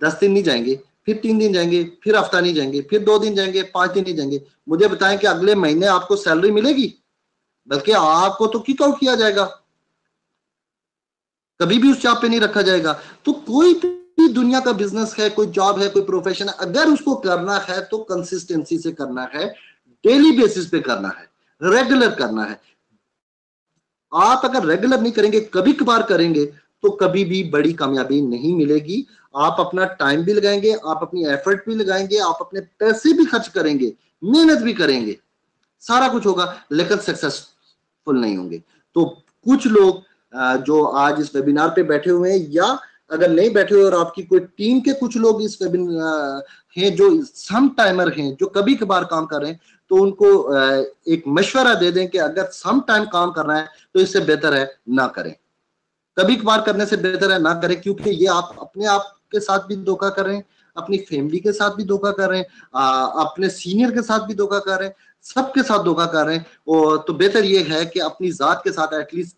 10 दिन नहीं जाएंगे, फिर 3 दिन जाएंगे, फिर हफ्ता नहीं जाएंगे, फिर 2 दिन जाएंगे, 5 दिन नहीं जाएंगे, मुझे बताएं कि अगले महीने आपको सैलरी मिलेगी? बल्कि आपको तो किक आउट किया जाएगा, कभी भी उस जॉब पे नहीं रखा जाएगा। तो कोई भी दुनिया का बिजनेस है, कोई जॉब है, कोई प्रोफेशन है, अगर उसको करना है तो कंसिस्टेंसी से करना है, डेली बेसिस पे करना है, रेगुलर करना है। आप अगर रेगुलर नहीं करेंगे, कभी कभार करेंगे, तो कभी भी बड़ी कामयाबी नहीं मिलेगी। आप अपना टाइम भी लगाएंगे, आप अपनी एफर्ट भी लगाएंगे, आप अपने पैसे भी खर्च करेंगे, मेहनत भी करेंगे, सारा कुछ होगा, लेकिन सक्सेसफुल नहीं होंगे। तो कुछ लोग जो आज इस वेबिनार पे बैठे हुए हैं, या अगर नहीं बैठे हुए और आपकी कोई टीम के कुछ लोग इस वेबिनार हैं जो सम टाइमर हैं, जो कभी कभार काम कर रहे हैं, तो उनको एक मशवरा दे दें कि अगर सम टाइम काम करना है तो इससे बेहतर है ना करें, कभी कभार करने से बेहतर है ना करें, क्योंकि ये आप अपने आप के साथ भी धोखा कर रहे हैं, अपनी फैमिली के साथ भी धोखा कर रहे हैं, अपने सीनियर के साथ भी धोखा कर रहे हैं, सबके साथ धोखा कर रहे हैं। और तो बेहतर ये है कि अपनी जात के साथ एटलीस्ट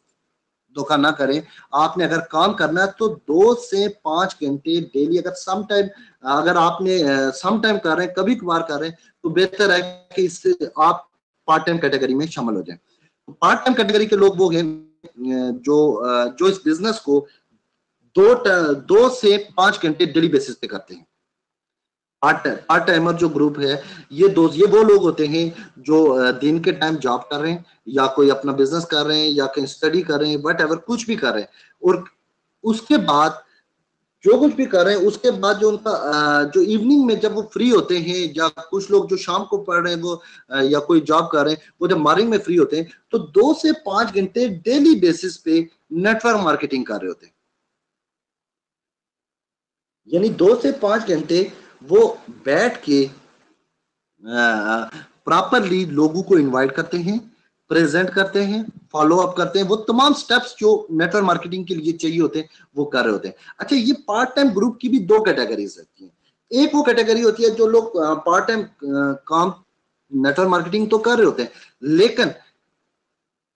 धोखा ना करें। आपने अगर काम करना है तो 2 से 5 घंटे डेली, अगर सम टाइम, अगर आपने सम टाइम कर रहे हैं, कभी कभार कर रहे हैं, तो बेहतर है कि इससे आप पार्ट टाइम कैटेगरी में शामिल हो जाएं। पार्ट टाइम कैटेगरी के लोग वो हैं जो इस बिजनेस को 2 से 5 घंटे डेली बेसिस पे करते हैं। पार्ट टाइमर जो ग्रुप है, ये वो लोग होते हैं जो दिन के टाइम जॉब कर रहे हैं, या कोई अपना बिजनेस कर रहे हैं, या कहीं स्टडी कर रहे हैं, वट एवर कुछ भी कर रहे हैं, और उसके बाद जो कुछ भी कर रहे हैं, उसके बाद जो उनका जो इवनिंग में जब वो फ्री होते हैं, या कुछ लोग जो शाम को पढ़ रहे हैं वो या कोई जॉब कर रहे हैं, वो जब मॉर्निंग में फ्री होते हैं, तो 2 से 5 घंटे डेली बेसिस पे नेटवर्क मार्केटिंग कर रहे होते हैं। यानी 2 से 5 घंटे वो बैठ के प्रॉपरली लोगों को इनवाइट करते हैं, प्रेजेंट करते हैं, फॉलो अप करते हैं, वो तमाम स्टेप्स जो नेटवर्क मार्केटिंग के लिए चाहिए होते हैं वो कर रहे होते हैं। अच्छा, ये पार्ट टाइम ग्रुप की भी 2 कैटेगरीज रहती हैं। एक वो कैटेगरी होती है जो लोग पार्ट टाइम काम नेटवर्क मार्केटिंग तो कर रहे होते हैं, लेकिन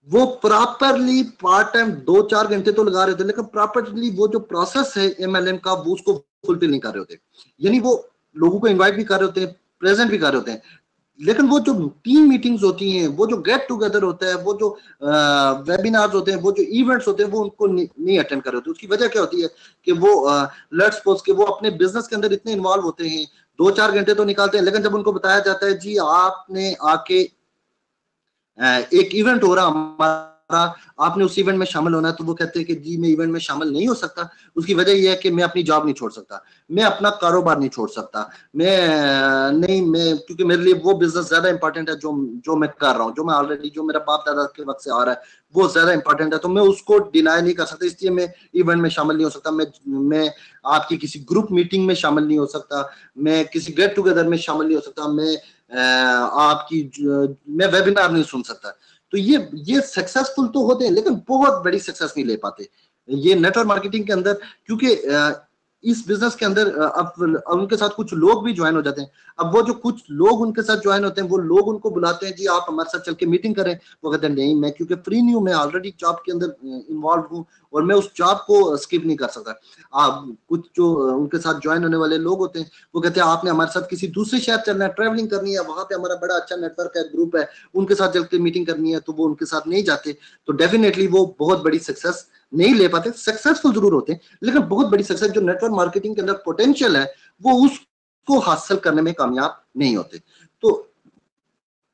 वो प्रॉपरली पार्ट टाइम 2-4 घंटे तो लगा रहे होते हैं, लेकिन प्रॉपरली वो जो प्रोसेस है एमएलएम का, वो उसको फुलफिल नहीं कर रहे होते। यानी वो लोगों को इनवाइट भी कर रहे होते हैं, प्रेजेंट भी कर रहे होते हैं, लेकिन वो जो टीम मीटिंग्स होती हैं, वो जो गेट टुगेदर होता है, वो जो वेबिनार्स होते हैं, वो जो इवेंट्स होते हैं, वो उनको नहीं अटेंड कर रहे होते। उसकी वजह क्या होती है कि वो लेट्स सपोज कि वो अपने बिजनेस के अंदर इतने इन्वॉल्व होते हैं, 2-4 घंटे तो निकालते हैं, लेकिन जब उनको बताया जाता है जी आपने आके एक इवेंट हो रहा हमारा, आपने उस इवेंट में शामिल होना है, तो वो कहते हैं कि जी मैं इवेंट में शामिल नहीं हो सकता। उसकी वजह यह है कि मैं अपनी जॉब नहीं छोड़ सकता, मैं अपना कारोबार नहीं छोड़ सकता, मैं क्योंकि मेरे लिए वो बिजनेस ज्यादा इंपॉर्टेंट है जो मैं कर रहा हूँ, जो मैं ऑलरेडी, जो मेरा बाप दादा के वक्त से आ रहा है, वो ज्यादा इंपॉर्टेंट है, तो मैं उसको डिनाई नहीं कर सकता, इसलिए मैं इवेंट में शामिल नहीं हो सकता, मैं आपकी किसी ग्रुप मीटिंग में शामिल नहीं हो सकता, मैं किसी गेट टुगेदर में शामिल नहीं हो सकता, मैं वेबिनार नहीं सुन सकता। तो ये सक्सेसफुल तो होते हैं, लेकिन बहुत बड़ी सक्सेस नहीं ले पाते ये नेटवर्क मार्केटिंग के अंदर, क्योंकि इस बिजनेस के अंदर अब उनके साथ कुछ लोग भी ज्वाइन हो जाते हैं। अब वो जो कुछ लोग उनके साथ ज्वाइन होते हैं, वो लोग उनको बुलाते हैं, जी आप हमारे साथ चल के मीटिंग करें। वो कहते हैं नहीं, मैं क्योंकि फ्री नहीं हूं, मैं ऑलरेडी जॉब के अंदर इन्वॉल्व हूं और मैं उस जॉब को स्किप नहीं कर सकता। आप कुछ जो उनके साथ ज्वाइन होने वाले लोग होते हैं, वो कहते हैं आपने हमारे साथ किसी दूसरे शहर चलना है, ट्रेवलिंग करनी है, वहां पे हमारा बड़ा अच्छा नेटवर्क है, ग्रुप है, उनके साथ चल के मीटिंग करनी है, तो वो उनके साथ नहीं जाते। तो डेफिनेटली वो बहुत बड़ी सक्सेस नहीं ले पाते। सक्सेसफुल जरूर होते हैं, लेकिन बहुत बड़ी सक्सेस जो नेटवर्क मार्केटिंग के अंदर पोटेंशियल है, वो उसको हासिल करने में कामयाब नहीं होते। तो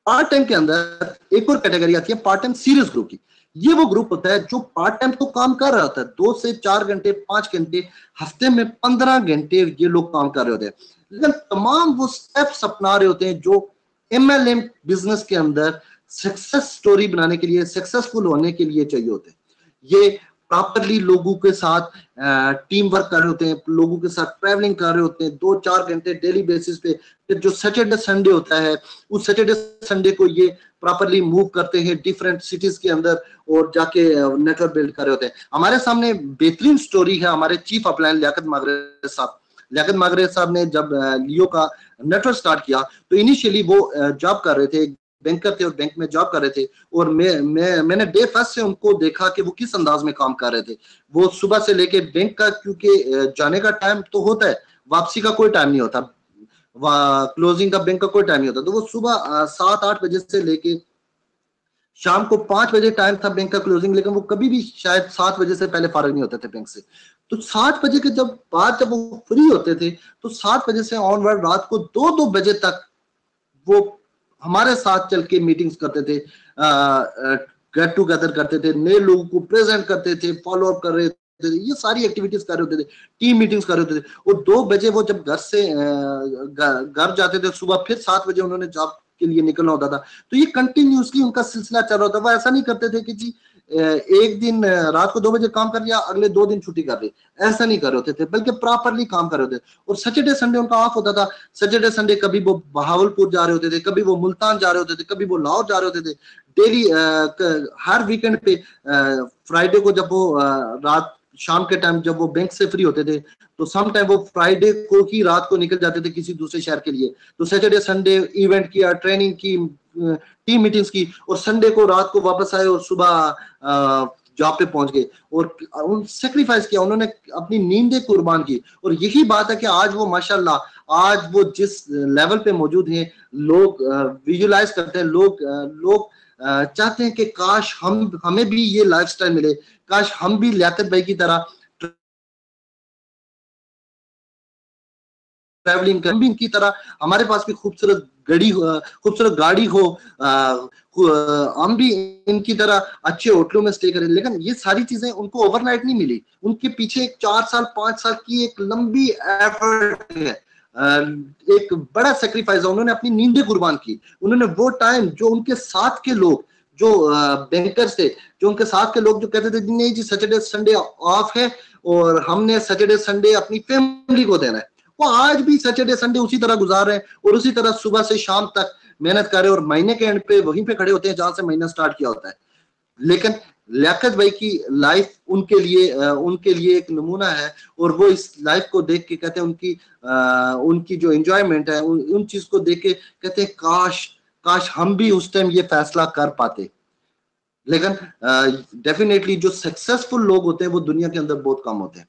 पार्ट टाइम के अंदर एक और कैटेगरी आती है पार्ट टाइम सीरियस ग्रुप की। ये वो ग्रुप होता है जो पार्ट टाइम तो काम कर रहा होता है, 2 से 4 घंटे, 5 घंटे, हफ्ते में 15 घंटे ये लोग काम कर रहे होते हैं, लेकिन तमाम वो स्टेप्स अपना रहे होते हैं जो एमएलएम बिजनेस के अंदर सक्सेस स्टोरी बनाने के लिए, सक्सेसफुल होने के लिए चाहिए होते हैं। ये प्रॉपरली लोगों के साथ टीम वर्क कर रहे होते हैं, लोगों के साथ ट्रैवलिंग कर रहे होते हैं 2-4 घंटे डेली बेसिस पे। फिर जो सैटरडे संडे होता है, उस सैटरडे संडे को ये प्रॉपरली मूव करते हैं डिफरेंट सिटीज के अंदर और जाके नेटवर्क बिल्ड कर रहे होते हैं। हमारे सामने बेहतरीन स्टोरी है हमारे चीफ अपलाइन लियाकत मागरे साहब। लियाकत मागरे साहब ने जब लियो का नेटवर्क स्टार्ट किया, तो इनिशियली वो जॉब कर रहे थे बैंकर थे और बैंक में जॉब कर रहे थे, और मैंने डे फर्स्ट से उनको देखा कि वो किस अंदाज में काम कर रहे थे। वो सुबह से लेके बैंक का, क्योंकि जाने का टाइम तो होता है, वापसी का कोई टाइम नहीं होता, क्लोजिंग का बैंक का कोई टाइम नहीं होता, तो वो सुबह 7-8 बजे से लेके शाम को 5 बजे टाइम था बैंक का क्लोजिंग, लेकिन वो कभी भी शायद 7 बजे से पहले फारिग नहीं होते थे बैंक से। तो 7 बजे के जब वो फ्री होते थे, तो 7 बजे से ऑनवर्ड रात को 2-2 बजे तक वो हमारे साथ चल के मीटिंग्स करते थे, गेट टूगेदर करते थे, नए लोगों को प्रेजेंट करते थे, फॉलो अप कर रहे थे, ये सारी एक्टिविटीज कर रहे होते थे, टीम मीटिंग्स कर रहे होते थे। और 2 बजे वो जब घर से घर जाते थे सुबह, फिर 7 बजे उन्होंने जॉब के लिए निकलना होता था। तो ये कंटिन्यूसली उनका सिलसिला चल रहा था। वो ऐसा नहीं करते थे कि जी एक दिन रात को 2 बजे काम कर लिया, अगले 2 दिन छुट्टी कर ली, ऐसा नहीं कर रहे होते थे, बल्कि प्रॉपरली काम कर रहे होते थे। और सैटरडे संडे उनका ऑफ होता था। सैटरडे संडे कभी वो बहावलपुर जा रहे होते थे, कभी वो मुल्तान जा रहे होते थे, कभी वो लाहौर जा रहे होते थे। डेली हर वीकेंड पे फ्राइडे को जब वो रात शाम के टाइम जब वो बैंक से फ्री होते थे, तो सम टाइम वो फ्राइडे को ही रात को निकल जाते थे किसी दूसरे शहर के लिए। तो सैटरडे संडे इवेंट किया, ट्रेनिंग की, टीम मीटिंग्स की, और संडे को रात को वापस आए और सुबह जॉब पे पहुंच गए। और उन सेक्रीफाइस किया, उन्होंने अपनी नींदें कुर्बान की। और यही बात है कि आज वो माशाल्लाह, आज वो जिस लेवल पे मौजूद हैं, लोग विजुलाइज करते हैं, लोग चाहते हैं कि काश हमें भी ये लाइफस्टाइल मिले, काश हम भी लियाकत भाई की तरह ट्रैवलिंग कैंपिंग की तरह हमारे पास भी खूबसूरत गाड़ी हो, हम भी इनकी तरह अच्छे होटलों में स्टे करें। लेकिन ये सारी चीजें उनको ओवरनाइट नहीं मिली, उनके पीछे एक 4 साल 5 साल की एक लंबी एफर्ट है, एक बड़ा सेक्रीफाइस है। उन्होंने अपनी नींदें कुर्बान की, उन्होंने वो टाइम जो उनके साथ के लोग, जो बैंकर्स थे, जो उनके साथ के लोग जो कहते थे नहीं जी सैटरडे संडे ऑफ है और हमने सैटरडे संडे अपनी फैमिली को देना है, वो आज भी सैटरडे संडे उसी तरह गुजार रहे हैं और उसी तरह सुबह से शाम तक मेहनत कर रहे हैं, और महीने के एंड पे वहीं पे खड़े होते हैं जहां से महीना स्टार्ट किया होता है। लेकिन लियाकत भाई की लाइफ उनके लिए एक नमूना है, और वो इस लाइफ को देख के कहते हैं उनकी जो एंजॉयमेंट है, उन चीज को देख के कहते हैं काश काश हम भी उस टाइम ये फैसला कर पाते। लेकिन डेफिनेटली जो सक्सेसफुल लोग होते हैं वो दुनिया के अंदर बहुत कम होते हैं,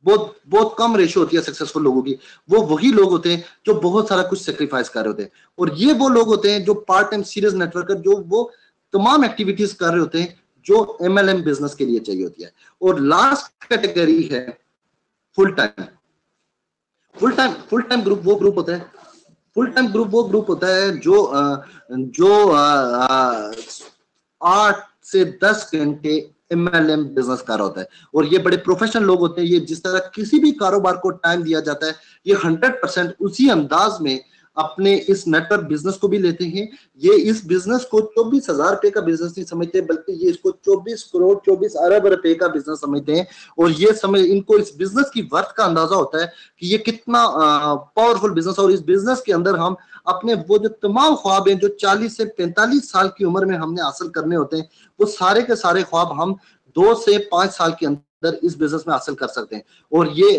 बहुत बहुत कम रेशो होती है सक्सेसफुल लोगों की। वो वही लोग होते हैं जो बहुत सारा कुछ सेक्रीफाइस कर रहे होते हैं, और ये वो लोग होते हैं जो पार्ट टाइम सीरियस नेटवर्कर, जो वो तमाम एक्टिविटीज कर रहे होते हैं जो एमएलएम बिजनेस के लिए चाहिए होती है। और लास्ट कैटेगरी है full time. Full time group वो ग्रुप होता है, जो 8 से 10 घंटे एमएलएम बिजनेस कर रहा होता है। और ये बड़े प्रोफेशनल लोग होते हैं। ये जिस तरह किसी भी कारोबार को टाइम दिया जाता है, ये 100% उसी अंदाज में अपने इस नेटवर्क बिजनेस को भी लेते हैं। ये इस बिजनेस को 24,000 रुपए का बिजनेस नहीं समझते, बल्कि ये इसको 24 करोड़ 24 अरब रुपए का बिजनेस समझते हैं। और ये इनको इस बिजनेस की वर्थ का अंदाजा होता है कि ये कितना पावरफुल बिजनेस है। और इस बिजनेस के अंदर हम अपने वो जो तमाम ख्वाब हैं जो 40 से 45 साल की उम्र में हमने हासिल करने होते हैं, वो सारे के सारे ख्वाब हम 2 से 5 साल के अंदर इस बिजनेस में हासिल कर सकते हैं। और ये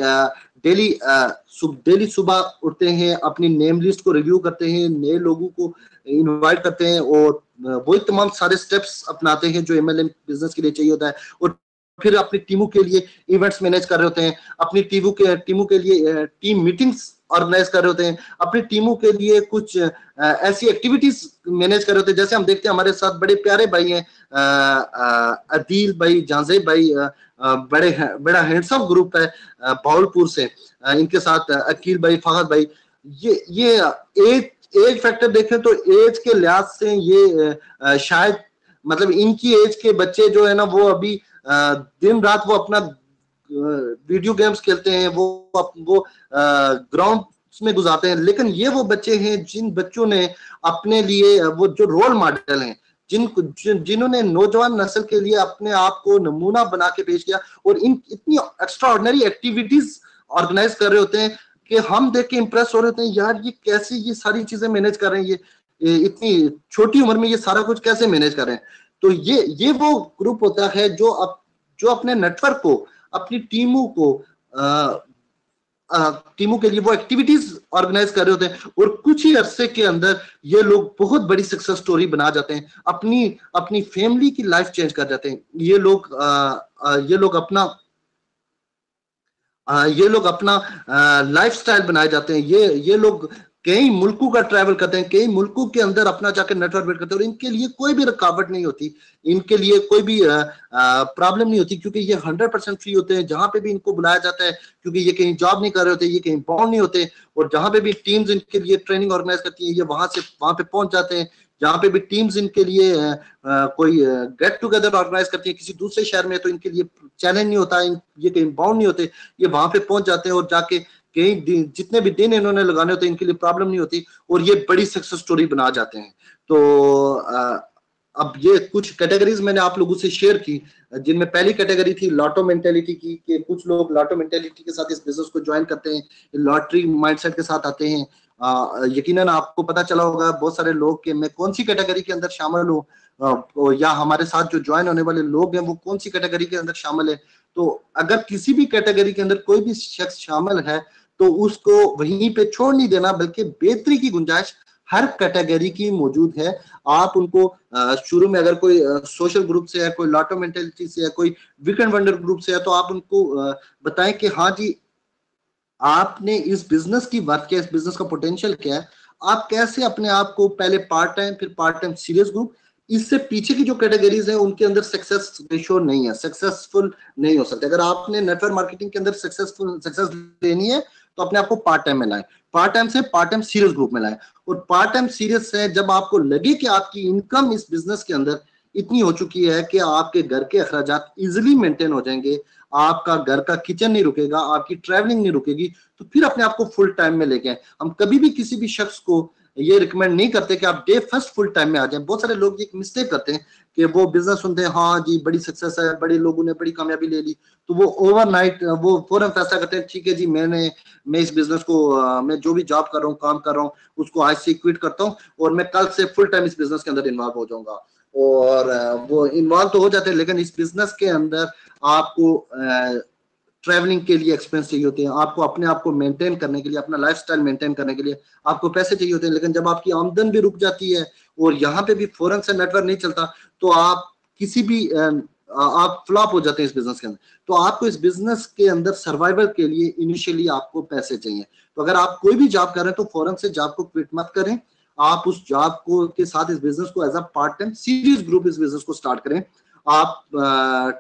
डेली सुबह उठते हैं, अपनी नेम लिस्ट को रिव्यू करते हैं, नए लोगों को इनवाइट करते हैं, और वही तमाम सारे स्टेप्स अपनाते हैं जो एमएलएम बिजनेस के लिए चाहिए होता है। और फिर अपनी टीमों के लिए इवेंट्स मैनेज कर रहे होते हैं, अपनी टीमों के लिए टीम मीटिंग्स ऑर्गेनाइज कर रहे होते हैं, अपनी टीमों के लिए कुछ ऐसी एक्टिविटीज मैनेज कर रहे होते हैं। जैसे हम देखते हैं हमारे साथ बड़े प्यारे भाई हैं, अदील भाई, जांजेब भाई, बड़ा हैंडसम ग्रुप है भावलपुर से, इनके साथ अकील भाई, फहद भाई। ये एज फैक्टर देखें तो एज के लिहाज से ये शायद मतलब इनकी एज के बच्चे जो है ना, वो अभी दिन रात वो अपना वीडियो गेम्स खेलते हैं, वो ग्राउंड में गुजारते हैं। लेकिन ये वो बच्चे हैं जिन बच्चों ने अपने लिए वो जो रोल मॉडल हैं, जिन्होंने नौजवान नस्ल के लिए अपने आप को नमूना बना के पेश किया, और इतनी एक्स्ट्राऑर्डिनरी एक्टिविटीज ऑर्गेनाइज कर रहे होते हैं कि हम देख के इंप्रेस हो रहे होते हैं, यार ये कैसे ये सारी चीजें मैनेज कर रहे हैं, ये इतनी छोटी उम्र में ये सारा कुछ कैसे मैनेज कर रहे हैं। तो ये वो ग्रुप होता है जो अपने नेटवर्क को, अपनी टीमों को टीमों के लिए वो एक्टिविटीज ऑर्गेनाइज कर रहे होते हैं, और कुछ ही अरसे के अंदर ये लोग बहुत बड़ी सक्सेस स्टोरी बना जाते हैं, अपनी अपनी फैमिली की लाइफ चेंज कर जाते हैं। ये लोग अपना लाइफस्टाइल बनाए जाते हैं। ये लोग कई मुल्कों का ट्रैवल करते हैं, कई मुल्कों के अंदर अपना जाकर नेटवर्क बिल्ड करते हैं, और इनके लिए कोई भी रुकावट नहीं होती, इनके लिए कोई भी प्रॉब्लम नहीं होती, क्योंकि ये 100% फ्री होते हैं जहां पे भी इनको बुलाया जाता है, क्योंकि ये कहीं जॉब नहीं कर रहे होते, ये कहीं बाउंड नहीं होते, और जहां पे भी टीम्स इनके लिए ट्रेनिंग ऑर्गेनाइज करती है, ये वहां से वहां पे पहुंच जाते हैं। जहां पे भी टीम्स इनके लिए कोई गेट टुगेदर ऑर्गेनाइज करती है किसी दूसरे शहर में, तो इनके लिए चैलेंज नहीं होता, ये कहीं बाउंड नहीं होते, ये वहां पे पहुंच जाते हैं, और जाके कई दिन, जितने भी दिन इन्होंने लगाने होते हैं, इनके लिए प्रॉब्लम नहीं होती, और ये बड़ी सक्सेस स्टोरी बना जाते हैं। तो अब ये कुछ कैटेगरीज मैंने आप लोगों से शेयर की, जिनमें पहली कैटेगरी थी लॉटो मेंटेलिटी की, कि कुछ लोग लॉटो मेंटेलिटी के साथ इस बिजनेस को ज्वाइन करते हैं, लॉटरी माइंडसेट के साथ आते हैं। यकीनन आपको पता चला होगा बहुत सारे लोग कि मैं कौन सी कैटेगरी के अंदर शामिल हूँ, या हमारे साथ जो ज्वाइन होने वाले लोग हैं वो कौन सी कैटेगरी के अंदर शामिल है। तो अगर किसी भी कैटेगरी के अंदर कोई भी शख्स शामिल है तो उसको वहीं पे छोड़ नहीं देना, बल्कि बेहतरी की गुंजाइश हर कैटेगरी की मौजूद है। आप उनको शुरू में अगर कोई सोशल ग्रुप से है, कोई लॉटो मेंटेलिटी से है, कोई वीकेंड वंडर ग्रुप से है, तो आप उनको बताएं कि हाँ जी, आपने इस बिजनेस की बात किया, इस बिजनेस का पोटेंशियल क्या है, आप कैसे अपने आप को पहले पार्ट टाइम फिर पार्ट टाइम सीरियस ग्रुप, इससे पीछे की जो कैटेगरीज है उनके अंदर सक्सेस रेशियो नहीं है, सक्सेसफुल नहीं हो सकते। अगर आपने नेटवर्क मार्केटिंग के अंदर सक्सेस लेनी है तो अपने आप को पार्ट टाइम में लाएं, पार्ट टाइम से पार्ट टाइम सीरियस ग्रुप में लाएं, और पार्ट टाइम सीरियस से जब आपको लगे कि आपकी इनकम इस बिजनेस के अंदर इतनी हो चुकी है कि आपके घर के अखराजात इजिली मेंटेन हो जाएंगे, आपका घर का किचन नहीं रुकेगा, आपकी ट्रैवलिंग नहीं रुकेगी, तो फिर अपने आप को फुल टाइम में लेके आए। हम कभी भी किसी भी शख्स को ये रिकमेंड नहीं करते कि आप डे फर्स्ट फुल टाइम में आ जाएं। बहुत सारे लोग ये मिस्टेक करते हैं कि वो बिजनेस सुनते हैं, हाँ जी बड़ी सक्सेस है, बड़े लोगों ने बड़ी कामयाबी ले ली, तो वो ओवरनाइट वो फौरन फैसला करते हैं, ठीक है जी मैं इस बिजनेस को मैं जो भी जॉब कर रहा हूँ, काम कर रहा हूँ, उसको आज से क्विट करता हूँ और मैं कल से फुल टाइम इस बिजनेस के अंदर इन्वॉल्व हो जाऊंगा। और वो इन्वॉल्व तो हो जाते हैं, लेकिन इस बिजनेस के अंदर आपको ट्रैवलिंग के लिए एक्सपेंस चाहिए होते हैं, आपको अपने आप को मेंटेन करने के लिए, अपना लाइफस्टाइल मेंटेन करने के लिए आपको पैसे चाहिए होते हैं। लेकिन जब आपकी आमदन भी रुक जाती है और यहाँ पे भी फौरन से नेटवर्क नहीं चलता, तो आप किसी भी आप फ्लॉप हो जाते हैं इस बिजनेस के अंदर। तो आपको इस बिजनेस के अंदर सर्वाइवल के लिए इनिशियली आपको पैसे चाहिए। तो अगर आप कोई भी जॉब कर रहे हैं तो फौरन से जॉब को क्विट मत करें, आप उस जॉब को के साथ इस बिजनेस को as a part time serious group इस बिजनेस को स्टार्ट करें। आप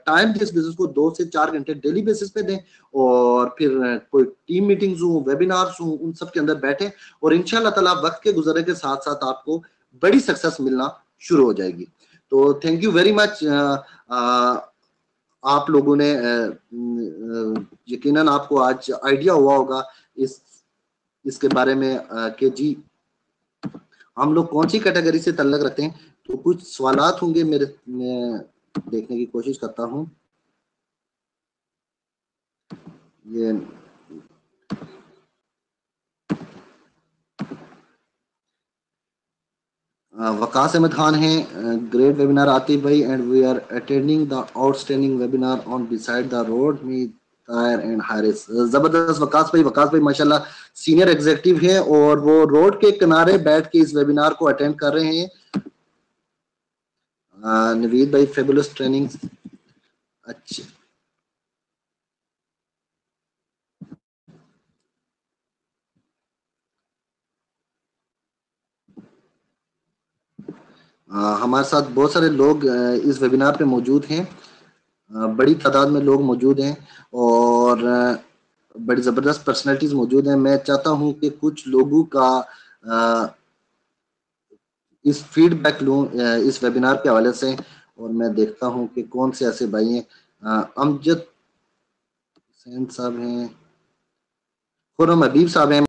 टाइम इस बिजनेस को 2 से 4 घंटे डेली बेसिस पे दें, और फिर कोई टीम मीटिंग्स हो, वेबिनार्स हो, उन सब के अंदर बैठे, और इंशाल्लाह ताला वक्त के गुजरने के साथ साथ आपको बड़ी सक्सेस मिलना शुरू हो जाएगी। तो थैंक यू वेरी मच। आप लोगों ने यकीनन आपको आज आइडिया हुआ होगा इसके बारे में कि जी हम लोग कौन सी कैटेगरी से तल्लक रखते हैं। तो कुछ सवालात होंगे मैं देखने की कोशिश करता हूं। ये वकास अहमद खान है, ग्रेट वेबिनार आतिफ भाई, and we are attending the outstanding webinar on beside the road Mir Tahir and Haris. जबरदस्त वकास भाई माशाल्लाह सीनियर एग्जीक्यूटिव है और वो रोड के किनारे बैठ के इस वेबिनार को अटेंड कर रहे हैं। नवीद भाई फेबुलस ट्रेनिंग, अच्छा हमारे साथ बहुत सारे लोग इस वेबिनार पे मौजूद हैं, बड़ी तादाद में लोग मौजूद हैं, और बड़ी ज़बरदस्त पर्सनैलिटीज़ मौजूद हैं। मैं चाहता हूं कि कुछ लोगों का इस फीडबैक लूं इस वेबिनार के हवाले से, और मैं देखता हूं कि कौन से ऐसे भाई हैं। अमजद हुसैन साहब हैं, खुर्रम हबीब साहब हैं।